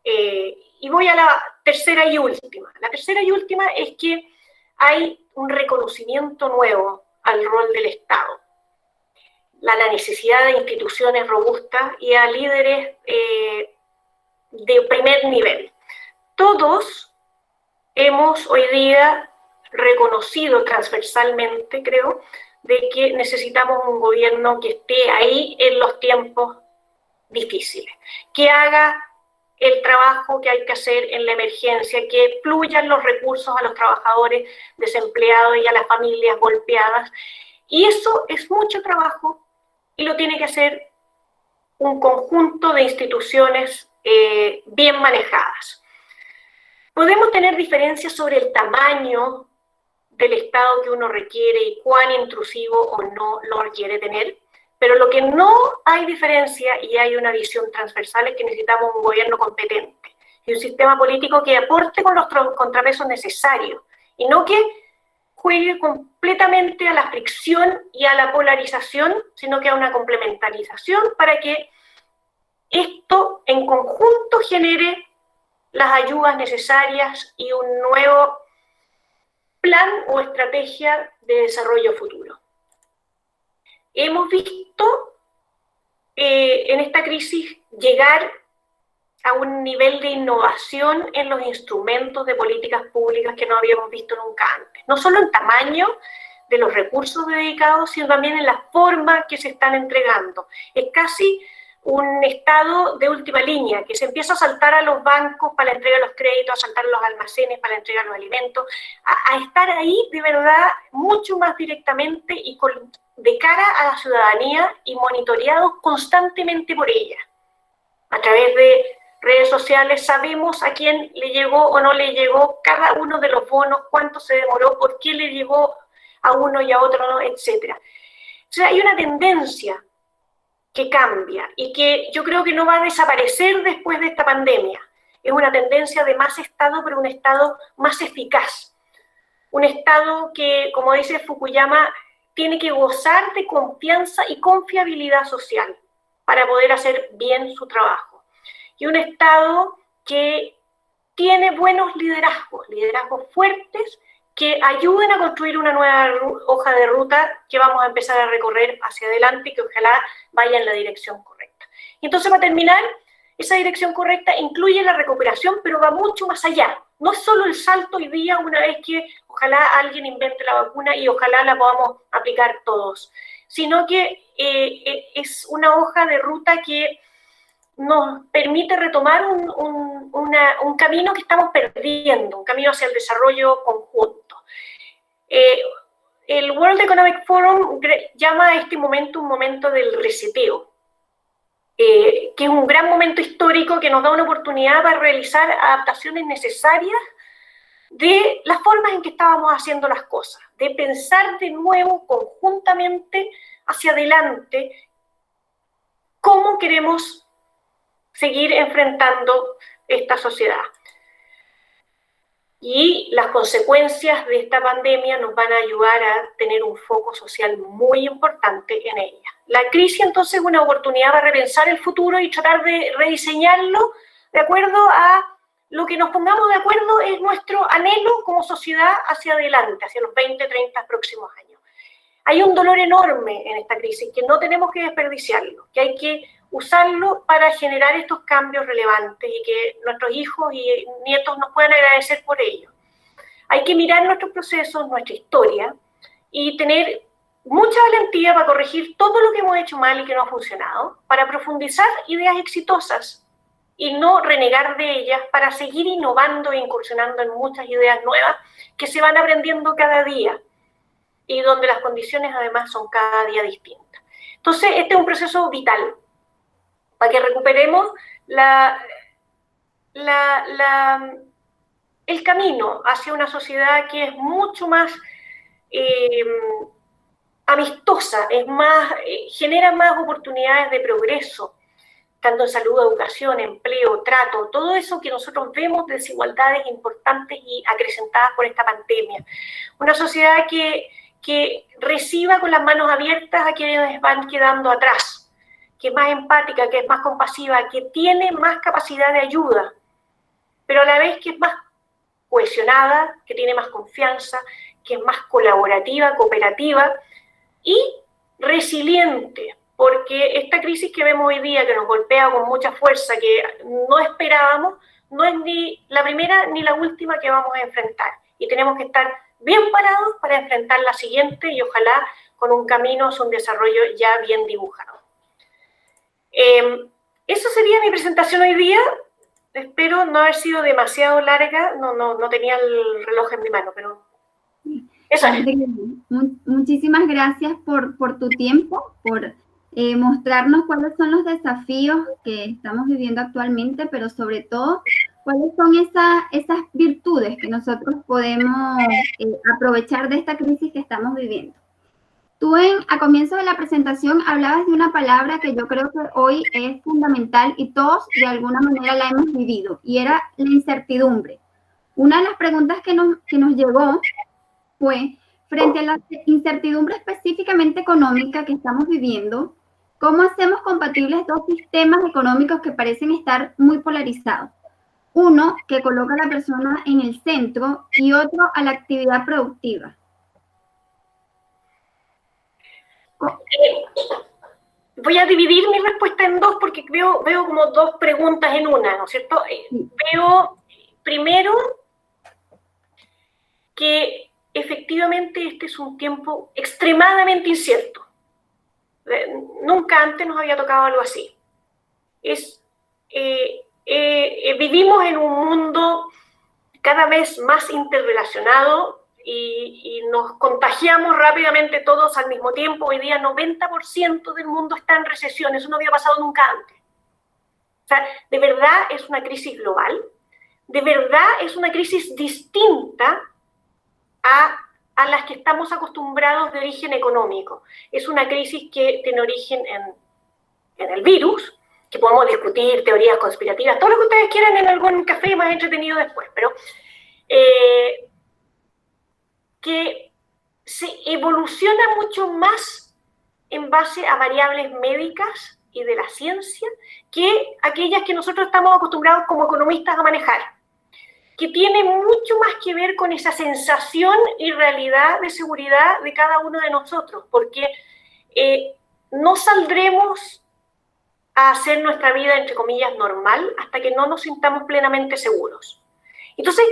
Y voy a la tercera y última. La tercera y última es que hay un reconocimiento nuevo al rol del Estado, la necesidad de instituciones robustas y a líderes de primer nivel. Todos hemos hoy día reconocido transversalmente, creo, de que necesitamos un gobierno que esté ahí en los tiempos difíciles, que haga el trabajo que hay que hacer en la emergencia, que fluyan los recursos a los trabajadores desempleados y a las familias golpeadas. Y eso es mucho trabajo y lo tiene que hacer un conjunto de instituciones bien manejadas. Podemos tener diferencias sobre el tamaño del Estado que uno requiere y cuán intrusivo o no lo requiere tener, pero lo que no hay diferencia y hay una visión transversal es que necesitamos un gobierno competente y un sistema político que aporte con los contrapesos necesarios y no que juegue completamente a la fricción y a la polarización, sino que a una complementarización para que esto en conjunto genere las ayudas necesarias y un nuevo plan o estrategia de desarrollo futuro. Hemos visto en esta crisis llegar a un nivel de innovación en los instrumentos de políticas públicas que no habíamos visto nunca antes. No solo en tamaño de los recursos dedicados, sino también en la forma que se están entregando. Es casi un estado de última línea, que se empieza a saltar a los bancos para la entrega de los créditos, a saltar a los almacenes para la entrega de los alimentos, a estar ahí de verdad mucho más directamente y de cara a la ciudadanía y monitoreados constantemente por ella. A través de redes sociales sabemos a quién le llegó o no le llegó cada uno de los bonos, cuánto se demoró, por qué le llegó a uno y a otro no, etc. O sea, hay una tendencia que cambia y que yo creo que no va a desaparecer después de esta pandemia. Es una tendencia de más Estado, pero un Estado más eficaz. Un Estado que, como dice Fukuyama, tiene que gozar de confianza y confiabilidad social para poder hacer bien su trabajo. Y un Estado que tiene buenos liderazgos fuertes que ayuden a construir una nueva hoja de ruta que vamos a empezar a recorrer hacia adelante y que ojalá vaya en la dirección correcta. Y entonces, para terminar, esa dirección correcta incluye la recuperación, pero va mucho más allá. No es solo el salto hoy día, una vez que ojalá alguien invente la vacuna y ojalá la podamos aplicar todos, sino que es una hoja de ruta que nos permite retomar un camino que estamos perdiendo, un camino hacia el desarrollo conjunto. El World Economic Forum llama a este momento un momento del reseteo, que es un gran momento histórico que nos da una oportunidad para realizar adaptaciones necesarias de las formas en que estábamos haciendo las cosas, de pensar de nuevo conjuntamente hacia adelante cómo queremos seguir enfrentando esta sociedad. Y las consecuencias de esta pandemia nos van a ayudar a tener un foco social muy importante en ella. La crisis entonces es una oportunidad para repensar el futuro y tratar de rediseñarlo de acuerdo a lo que nos pongamos de acuerdo es nuestro anhelo como sociedad hacia adelante, hacia los 20, 30 próximos años. Hay un dolor enorme en esta crisis que no tenemos que desperdiciarlo, que hay que usarlo para generar estos cambios relevantes y que nuestros hijos y nietos nos puedan agradecer por ello. Hay que mirar nuestros procesos, nuestra historia y tener mucha valentía para corregir todo lo que hemos hecho mal y que no ha funcionado, para profundizar ideas exitosas y no renegar de ellas, para seguir innovando e incursionando en muchas ideas nuevas que se van aprendiendo cada día y donde las condiciones además son cada día distintas. Entonces, este es un proceso vital para que recuperemos el camino hacia una sociedad que es mucho más amistosa, genera más oportunidades de progreso, tanto en salud, educación, empleo, trato, todo eso que nosotros vemos de desigualdades importantes y acrecentadas por esta pandemia. Una sociedad que reciba con las manos abiertas a quienes van quedando atrás, que es más empática, que es más compasiva, que tiene más capacidad de ayuda, pero a la vez que es más cohesionada, que tiene más confianza, que es más colaborativa, cooperativa y resiliente, porque esta crisis que vemos hoy día, que nos golpea con mucha fuerza, que no esperábamos, no es ni la primera ni la última que vamos a enfrentar. Y tenemos que estar bien parados para enfrentar la siguiente y ojalá con un camino hacia un desarrollo ya bien dibujado. Eso sería mi presentación hoy día. Espero no haber sido demasiado larga, no tenía el reloj en mi mano, pero eso es. Muchísimas gracias por tu tiempo, por mostrarnos cuáles son los desafíos que estamos viviendo actualmente, pero sobre todo, cuáles son esas virtudes que nosotros podemos aprovechar de esta crisis que estamos viviendo. Tú a comienzo de la presentación hablabas de una palabra que yo creo que hoy es fundamental y todos de alguna manera la hemos vivido, y era la incertidumbre. Una de las preguntas que nos llegó fue, frente a la incertidumbre específicamente económica que estamos viviendo, ¿cómo hacemos compatibles dos sistemas económicos que parecen estar muy polarizados? Uno que coloca a la persona en el centro y otro a la actividad productiva. Voy a dividir mi respuesta en dos porque veo como dos preguntas en una, ¿no es cierto? Veo primero que efectivamente este es un tiempo extremadamente incierto. Nunca antes nos había tocado algo así. Vivimos en un mundo cada vez más interrelacionado y nos contagiamos rápidamente todos al mismo tiempo. Hoy día 90% del mundo está en recesión, eso no había pasado nunca antes. O sea, de verdad es una crisis global, de verdad es una crisis distinta a las que estamos acostumbrados de origen económico. Es una crisis que tiene origen en el virus, que podemos discutir teorías conspirativas, todo lo que ustedes quieran en algún café más entretenido después, pero que se evoluciona mucho más en base a variables médicas y de la ciencia que aquellas que nosotros estamos acostumbrados como economistas a manejar, que tiene mucho más que ver con esa sensación y realidad de seguridad de cada uno de nosotros, porque no saldremos a hacer nuestra vida, entre comillas, normal hasta que no nos sintamos plenamente seguros. Entonces,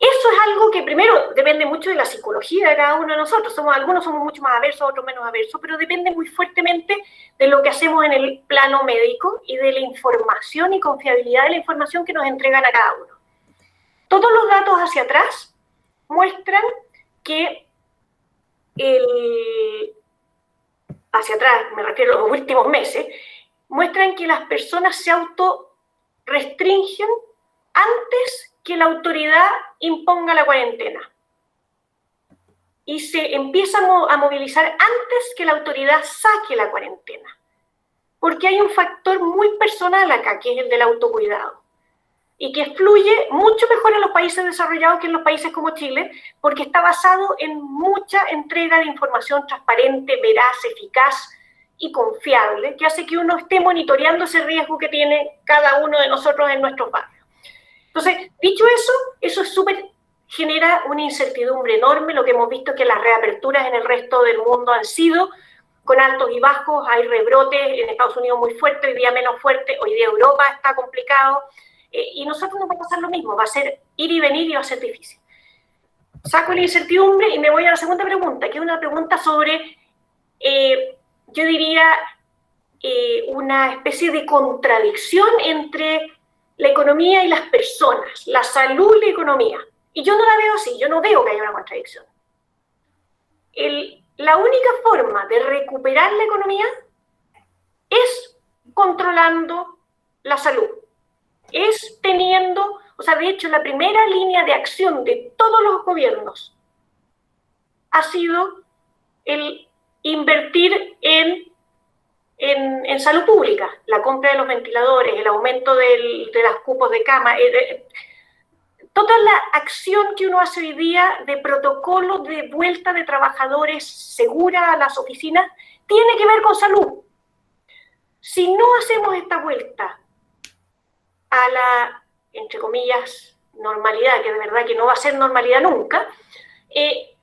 Eso es algo que primero depende mucho de la psicología de cada uno de nosotros. Algunos somos mucho más aversos, otros menos aversos, pero depende muy fuertemente de lo que hacemos en el plano médico y de la información y confiabilidad de la información que nos entregan a cada uno. Todos los datos hacia atrás muestran que hacia atrás, me refiero a los últimos meses, muestran que las personas se autorrestringen antes que la autoridad imponga la cuarentena. Y se empieza a movilizar antes que la autoridad saque la cuarentena. Porque hay un factor muy personal acá, que es el del autocuidado. Y que fluye mucho mejor en los países desarrollados que en los países como Chile, porque está basado en mucha entrega de información transparente, veraz, eficaz y confiable, que hace que uno esté monitoreando ese riesgo que tiene cada uno de nosotros en nuestros barrios. Entonces, dicho eso es genera una incertidumbre enorme. Lo que hemos visto es que las reaperturas en el resto del mundo han sido con altos y bajos. Hay rebrotes en Estados Unidos muy fuerte, hoy día menos fuerte, hoy día Europa está complicado. Y nosotros nos va a pasar lo mismo, va a ser ir y venir y va a ser difícil. Saco la incertidumbre y me voy a la segunda pregunta, que es una pregunta sobre, yo diría, una especie de contradicción entre la economía y las personas, la salud y la economía. Y yo no la veo así, yo no veo que haya una contradicción. La única forma de recuperar la economía es controlando la salud. Es teniendo, o sea, de hecho, la primera línea de acción de todos los gobiernos ha sido el invertir en salud pública, la compra de los ventiladores, el aumento de los cupos de cama, toda la acción que uno hace hoy día de protocolo de vuelta de trabajadores segura a las oficinas, tiene que ver con salud. Si no hacemos esta vuelta a la, entre comillas, normalidad, que de verdad que no va a ser normalidad nunca,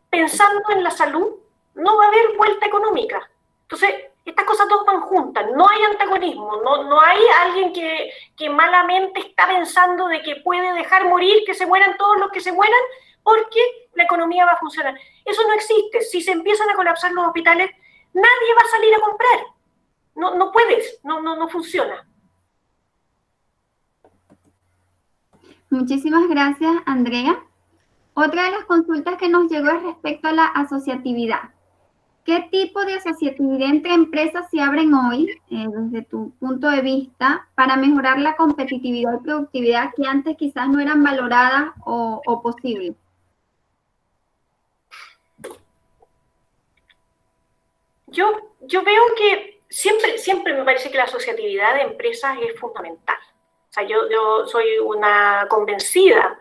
pensando en la salud, no va a haber vuelta económica. Entonces, estas cosas dos van juntas, no hay antagonismo, no hay alguien que malamente está pensando de que puede dejar morir, que se mueran todos los que se mueran, porque la economía va a funcionar. Eso no existe. Si se empiezan a colapsar los hospitales, nadie va a salir a comprar. No puedes, no funciona. Muchísimas gracias, Andrea. Otra de las consultas que nos llegó es respecto a la asociatividad. ¿Qué tipo de asociatividad entre empresas se abren hoy, desde tu punto de vista, para mejorar la competitividad y productividad que antes quizás no eran valoradas o posibles? Yo veo que siempre me parece que la asociatividad de empresas es fundamental. O sea, yo soy una convencida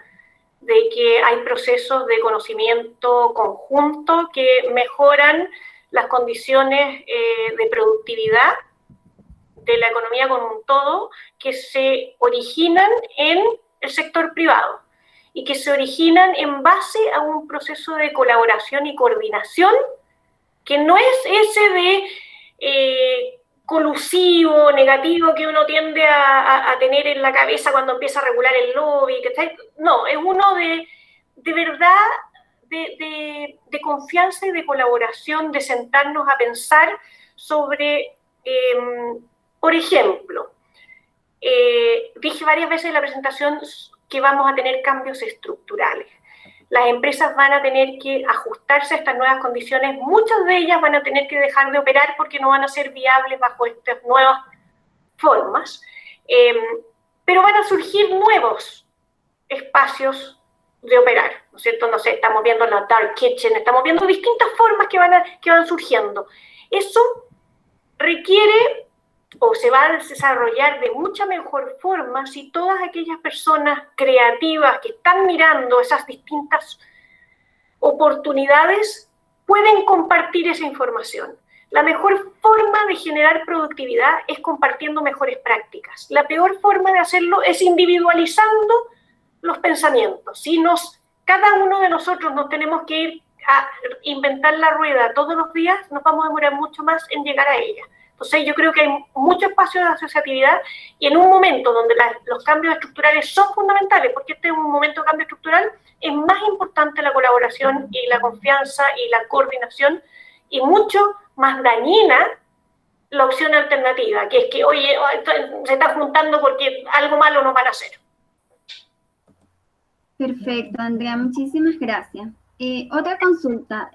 de que hay procesos de conocimiento conjunto que mejoran las condiciones de productividad de la economía con un todo, que se originan en el sector privado y que se originan en base a un proceso de colaboración y coordinación que no es ese de colusivo, negativo que uno tiende a tener en la cabeza cuando empieza a regular el lobby. No, es uno de verdad, de confianza y de colaboración, de sentarnos a pensar sobre, por ejemplo, dije varias veces en la presentación que vamos a tener cambios estructurales. Las empresas van a tener que ajustarse a estas nuevas condiciones, muchas de ellas van a tener que dejar de operar porque no van a ser viables bajo estas nuevas formas, pero van a surgir nuevos espacios de operar, ¿no es cierto? No sé, estamos viendo la dark kitchen, estamos viendo distintas formas que van surgiendo. Eso requiere o se va a desarrollar de mucha mejor forma si todas aquellas personas creativas que están mirando esas distintas oportunidades pueden compartir esa información. La mejor forma de generar productividad es compartiendo mejores prácticas. La peor forma de hacerlo es individualizando los pensamientos. Si cada uno de nosotros nos tenemos que ir a inventar la rueda todos los días, nos vamos a demorar mucho más en llegar a ella. Entonces yo creo que hay mucho espacio de asociatividad y en un momento donde los cambios estructurales son fundamentales, porque este es un momento de cambio estructural, es más importante la colaboración y la confianza y la coordinación y mucho más dañina la opción alternativa, que es que, oye, se están juntando porque algo malo nos van a hacer. Perfecto, Andrea, muchísimas gracias. Otra consulta.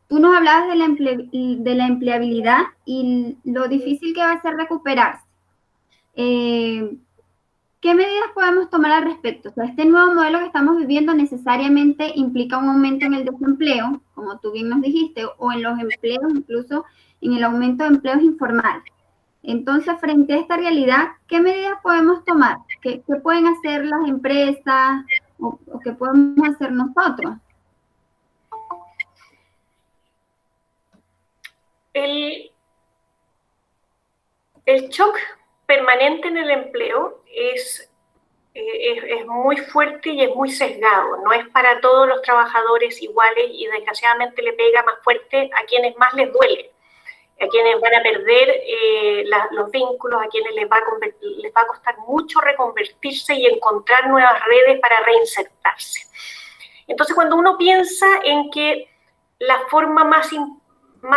Tú nos hablabas de la empleabilidad y lo difícil que va a ser recuperarse. ¿Qué medidas podemos tomar al respecto? O sea, este nuevo modelo que estamos viviendo necesariamente implica un aumento en el desempleo, como tú bien nos dijiste, o en los empleos, incluso en el aumento de empleos informales. Entonces, frente a esta realidad, ¿qué medidas podemos tomar? ¿Qué pueden hacer las empresas o qué podemos hacer nosotros? El shock permanente en el empleo es muy fuerte y es muy sesgado. No es para todos los trabajadores iguales y desgraciadamente le pega más fuerte a quienes más les duele, a quienes van a perder los vínculos, a quienes les va a costar mucho reconvertirse y encontrar nuevas redes para reinsertarse. Entonces, cuando uno piensa en que la forma más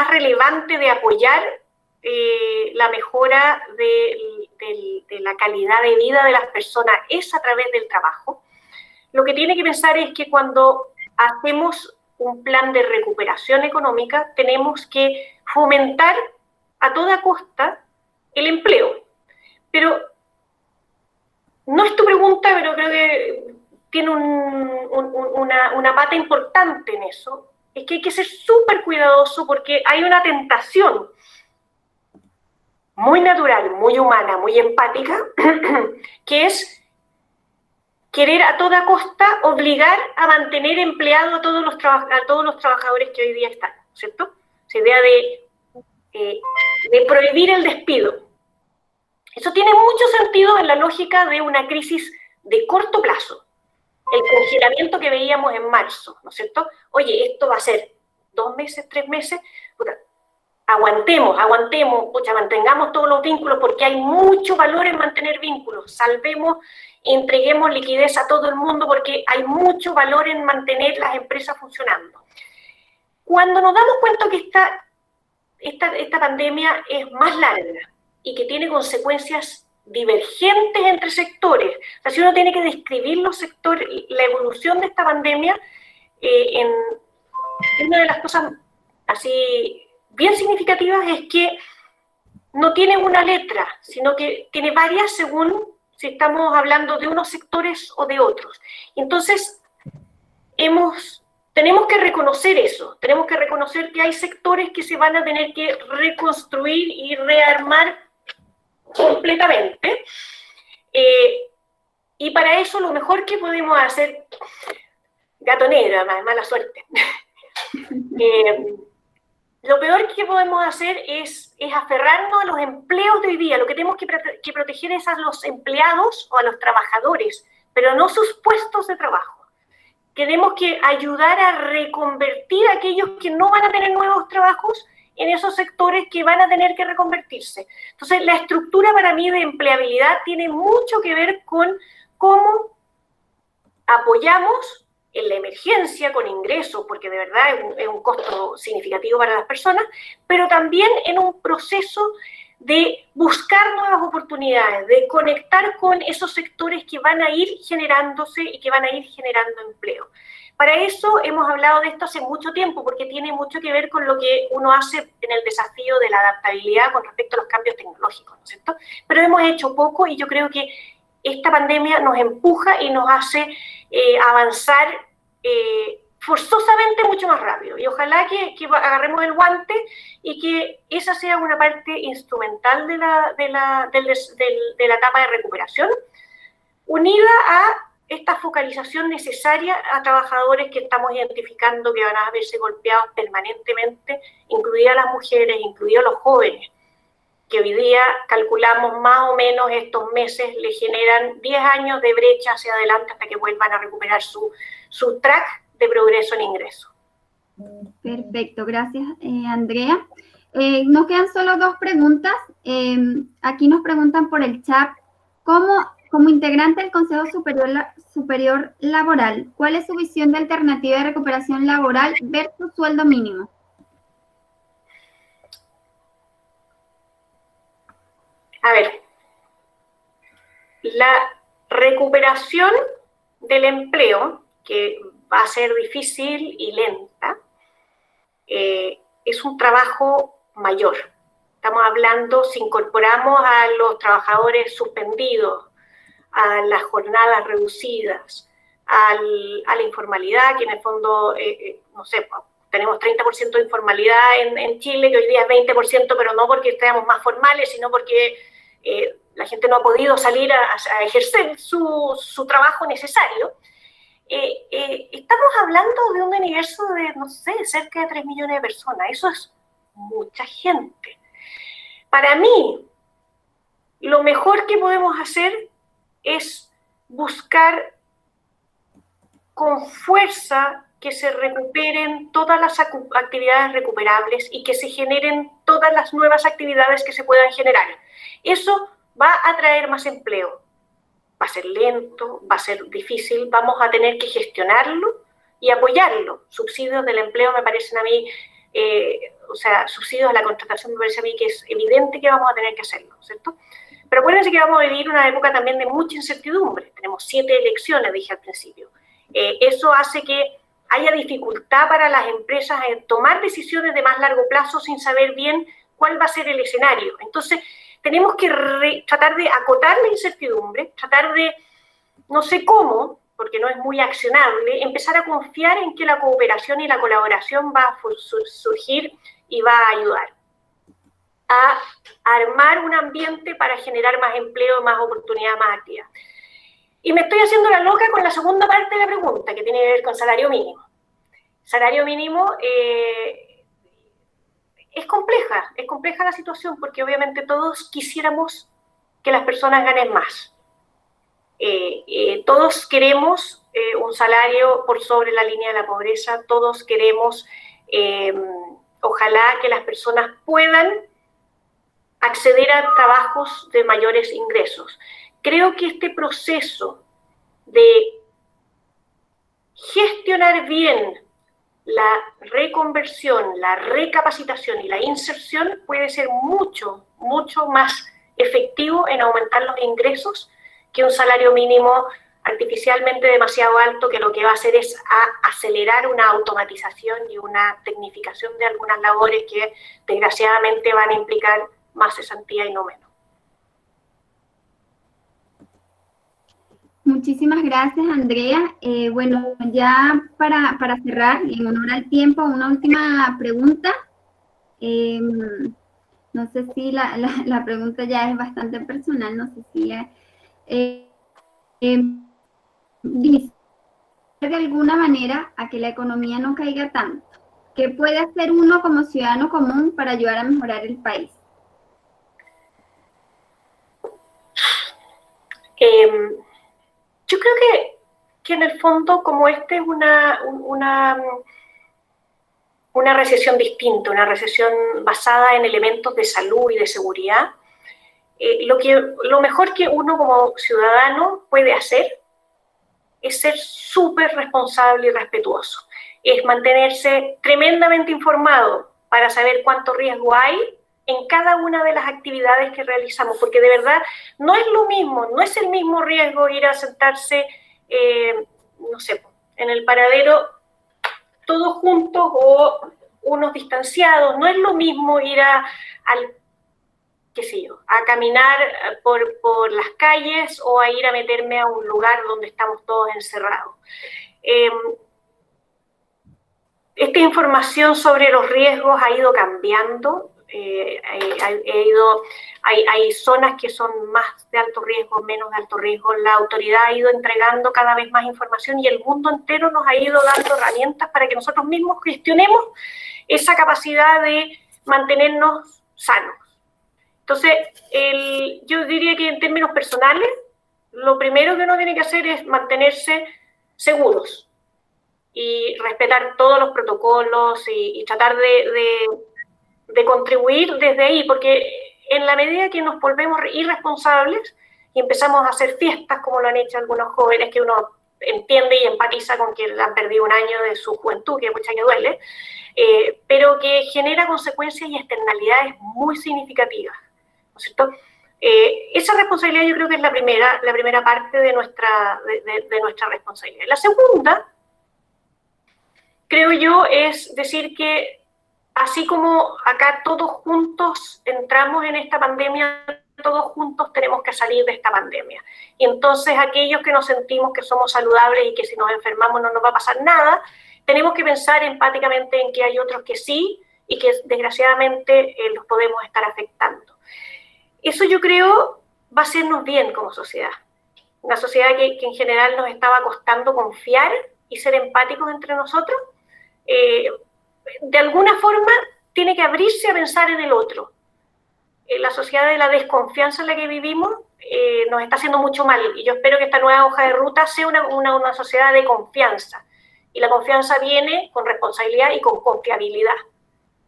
relevante de apoyar la mejora de la calidad de vida de las personas es a través del trabajo, lo que tiene que pensar es que cuando hacemos un plan de recuperación económica, tenemos que fomentar a toda costa el empleo. Pero no es tu pregunta, pero creo que tiene una pata importante en eso. Es que hay que ser súper cuidadoso porque hay una tentación muy natural, muy humana, muy empática, que es querer a toda costa obligar a mantener empleado a todos los trabajadores que hoy día están, ¿cierto? Esa idea de prohibir el despido. Eso tiene mucho sentido en la lógica de una crisis de corto plazo. El congelamiento que veíamos en marzo, ¿no es cierto? Oye, esto va a ser 2 meses, 3 meses, aguantemos, mantengamos todos los vínculos porque hay mucho valor en mantener vínculos, salvemos, entreguemos liquidez a todo el mundo porque hay mucho valor en mantener las empresas funcionando. Cuando nos damos cuenta que esta pandemia es más larga y que tiene consecuencias divergentes entre sectores, o sea, si uno tiene que describir los sectores, la evolución de esta pandemia, una de las cosas así bien significativas es que no tiene una letra, sino que tiene varias según si estamos hablando de unos sectores o de otros. Entonces, tenemos que reconocer eso, tenemos que reconocer que hay sectores que se van a tener que reconstruir y rearmar completamente. Y para eso lo mejor que podemos hacer, gato negro, además, mala suerte, lo peor que podemos hacer es aferrarnos a los empleos de hoy día. Lo que tenemos que proteger es a los empleados o a los trabajadores, pero no sus puestos de trabajo. Tenemos que ayudar a reconvertir a aquellos que no van a tener nuevos trabajos en esos sectores que van a tener que reconvertirse. Entonces, la estructura para mí de empleabilidad tiene mucho que ver con cómo apoyamos en la emergencia con ingresos, porque de verdad es un costo significativo para las personas, pero también en un proceso de buscar nuevas oportunidades, de conectar con esos sectores que van a ir generándose y que van a ir generando empleo. Para eso hemos hablado de esto hace mucho tiempo, porque tiene mucho que ver con lo que uno hace en el desafío de la adaptabilidad con respecto a los cambios tecnológicos, ¿no es cierto? Pero hemos hecho poco y yo creo que esta pandemia nos empuja y nos hace avanzar forzosamente mucho más rápido. Y ojalá que agarremos el guante y que esa sea una parte instrumental de la etapa de recuperación, unida a esta focalización necesaria a trabajadores que estamos identificando que van a verse golpeados permanentemente, incluidas las mujeres, incluidos los jóvenes, que hoy día calculamos más o menos estos meses le generan 10 años de brecha hacia adelante hasta que vuelvan a recuperar su track de progreso en ingreso. Perfecto, gracias Andrea. Nos quedan solo 2 preguntas. Aquí nos preguntan por el chat, como integrante del Consejo Superior Laboral, ¿cuál es su visión de alternativa de recuperación laboral versus sueldo mínimo? A ver, la recuperación del empleo, que va a ser difícil y lenta, es un trabajo mayor. Estamos hablando, si incorporamos a los trabajadores suspendidos, a las jornadas reducidas, a la informalidad, que en el fondo, no sé, tenemos 30% de informalidad en Chile, que hoy día es 20%, pero no porque estemos más formales, sino porque la gente no ha podido salir a ejercer su trabajo necesario. Estamos hablando de un universo de, no sé, cerca de 3 millones de personas. Eso es mucha gente. Para mí, lo mejor que podemos hacer es buscar con fuerza que se recuperen todas las actividades recuperables y que se generen todas las nuevas actividades que se puedan generar. Eso va a traer más empleo. Va a ser lento, va a ser difícil, vamos a tener que gestionarlo y apoyarlo. Subsidios del empleo me parecen a mí, subsidios a la contratación me parece a mí que es evidente que vamos a tener que hacerlo, ¿cierto? Pero acuérdense que vamos a vivir una época también de mucha incertidumbre. Tenemos 7 elecciones, dije al principio. Eso hace que haya dificultad para las empresas en tomar decisiones de más largo plazo sin saber bien cuál va a ser el escenario. Entonces, tenemos que tratar de acotar la incertidumbre, tratar de, no sé cómo, porque no es muy accionable, empezar a confiar en que la cooperación y la colaboración va a surgir y va a ayudar a armar un ambiente para generar más empleo, más oportunidad, más actividad. Y me estoy haciendo la loca con la segunda parte de la pregunta, que tiene que ver con salario mínimo. Salario mínimo es compleja la situación, porque obviamente todos quisiéramos que las personas ganen más. Todos queremos un salario por sobre la línea de la pobreza, todos queremos, ojalá que las personas puedan acceder a trabajos de mayores ingresos. Creo que este proceso de gestionar bien la reconversión, la recapacitación y la inserción puede ser mucho, mucho más efectivo en aumentar los ingresos que un salario mínimo artificialmente demasiado alto, que lo que va a hacer es acelerar una automatización y una tecnificación de algunas labores que desgraciadamente van a implicar más cesantía y no menos. Muchísimas gracias, Andrea. Bueno, ya para cerrar, en honor al tiempo, una última pregunta. No sé si la pregunta ya es bastante personal, no sé si dice de alguna manera a que la economía no caiga tanto. ¿Qué puede hacer uno como ciudadano común para ayudar a mejorar el país? Yo creo que en el fondo, como este es una recesión distinta, una recesión basada en elementos de salud y de seguridad, lo mejor que uno como ciudadano puede hacer es ser súper responsable y respetuoso. Es mantenerse tremendamente informado para saber cuánto riesgo hay en cada una de las actividades que realizamos, porque de verdad no es lo mismo, no es el mismo riesgo ir a sentarse, no sé, en el paradero todos juntos o unos distanciados, no es lo mismo ir qué sé yo, a caminar por las calles o a ir a meterme a un lugar donde estamos todos encerrados. Esta información sobre los riesgos ha ido cambiando. Hay zonas que son más de alto riesgo, menos de alto riesgo. La autoridad ha ido entregando cada vez más información y el mundo entero nos ha ido dando herramientas para que nosotros mismos gestionemos esa capacidad de mantenernos sanos. Entonces, yo diría que en términos personales, lo primero que uno tiene que hacer es mantenerse seguros y respetar todos los protocolos y tratar de de contribuir desde ahí, porque en la medida que nos volvemos irresponsables y empezamos a hacer fiestas, como lo han hecho algunos jóvenes, que uno entiende y empatiza con que han perdido un año de su juventud, que mucha que duele, pero que genera consecuencias y externalidades muy significativas, ¿no es cierto? Esa responsabilidad yo creo que es la primera parte de nuestra responsabilidad. La segunda, creo yo, es decir que así como acá todos juntos entramos en esta pandemia, todos juntos tenemos que salir de esta pandemia. Y entonces aquellos que nos sentimos que somos saludables y que si nos enfermamos no nos va a pasar nada, tenemos que pensar empáticamente en que hay otros que sí y que desgraciadamente los podemos estar afectando. Eso yo creo va a hacernos bien como sociedad. Una sociedad que en general nos estaba costando confiar y ser empáticos entre nosotros, de alguna forma tiene que abrirse a pensar en el otro. La sociedad de la desconfianza en la que vivimos nos está haciendo mucho mal, y yo espero que esta nueva hoja de ruta sea una sociedad de confianza, y la confianza viene con responsabilidad y con confiabilidad.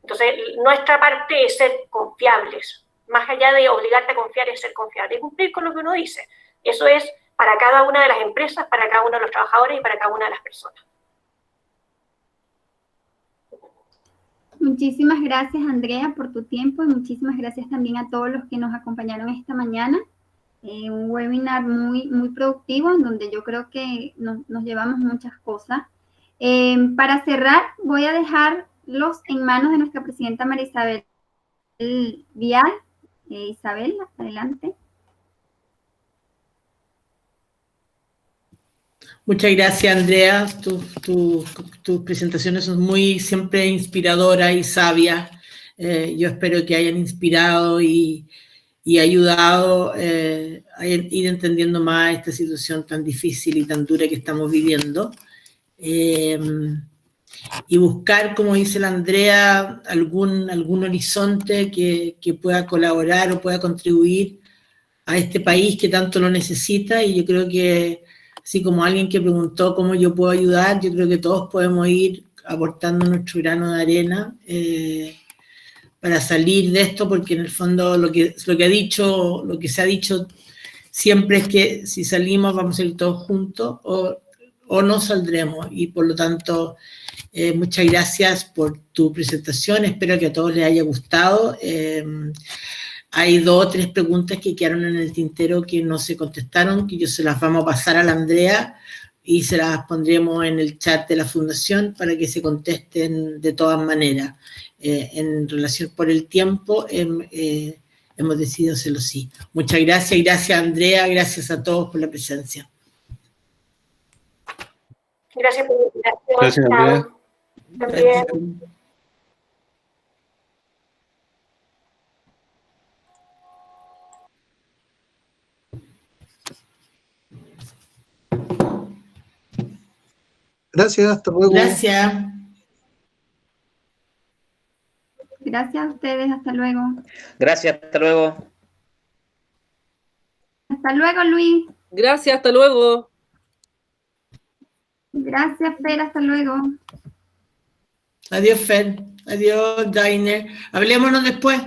Entonces, nuestra parte es ser confiables, más allá de obligarte a confiar, es ser confiable y cumplir con lo que uno dice. Eso es para cada una de las empresas, para cada uno de los trabajadores y para cada una de las personas. Muchísimas gracias, Andrea, por tu tiempo, y muchísimas gracias también a todos los que nos acompañaron esta mañana. Un webinar muy productivo, en donde yo creo que nos llevamos muchas cosas. Para cerrar, voy a dejarlos en manos de nuestra presidenta María Isabel Vial. Isabel, adelante. Muchas gracias, Andrea. Tus presentaciones son siempre inspiradoras y sabias. Yo espero que hayan inspirado y ayudado a ir entendiendo más esta situación tan difícil y tan dura que estamos viviendo. Y buscar, como dice la Andrea, algún horizonte que pueda colaborar o pueda contribuir a este país que tanto lo necesita. Y yo creo que, así como alguien que preguntó cómo yo puedo ayudar, yo creo que todos podemos ir aportando nuestro grano de arena para salir de esto, porque en el fondo lo que se ha dicho siempre es que si salimos vamos a ir todos juntos o no saldremos. Y por lo tanto, muchas gracias por tu presentación, espero que a todos les haya gustado. Hay 2 o 3 preguntas que quedaron en el tintero que no se contestaron, que yo se las vamos a pasar a la Andrea y se las pondremos en el chat de la Fundación para que se contesten de todas maneras. En relación por el tiempo, hemos decidido hacerlo así. Muchas gracias, y gracias, Andrea, gracias a todos por la presencia. Gracias por la invitación. Gracias, Andrea. También. Gracias, hasta luego. Gracias. Gracias a ustedes, hasta luego. Gracias, hasta luego. Hasta luego, Luis. Gracias, hasta luego. Gracias, Fer, hasta luego. Adiós, Fer. Adiós, Dainer. Hablémonos después.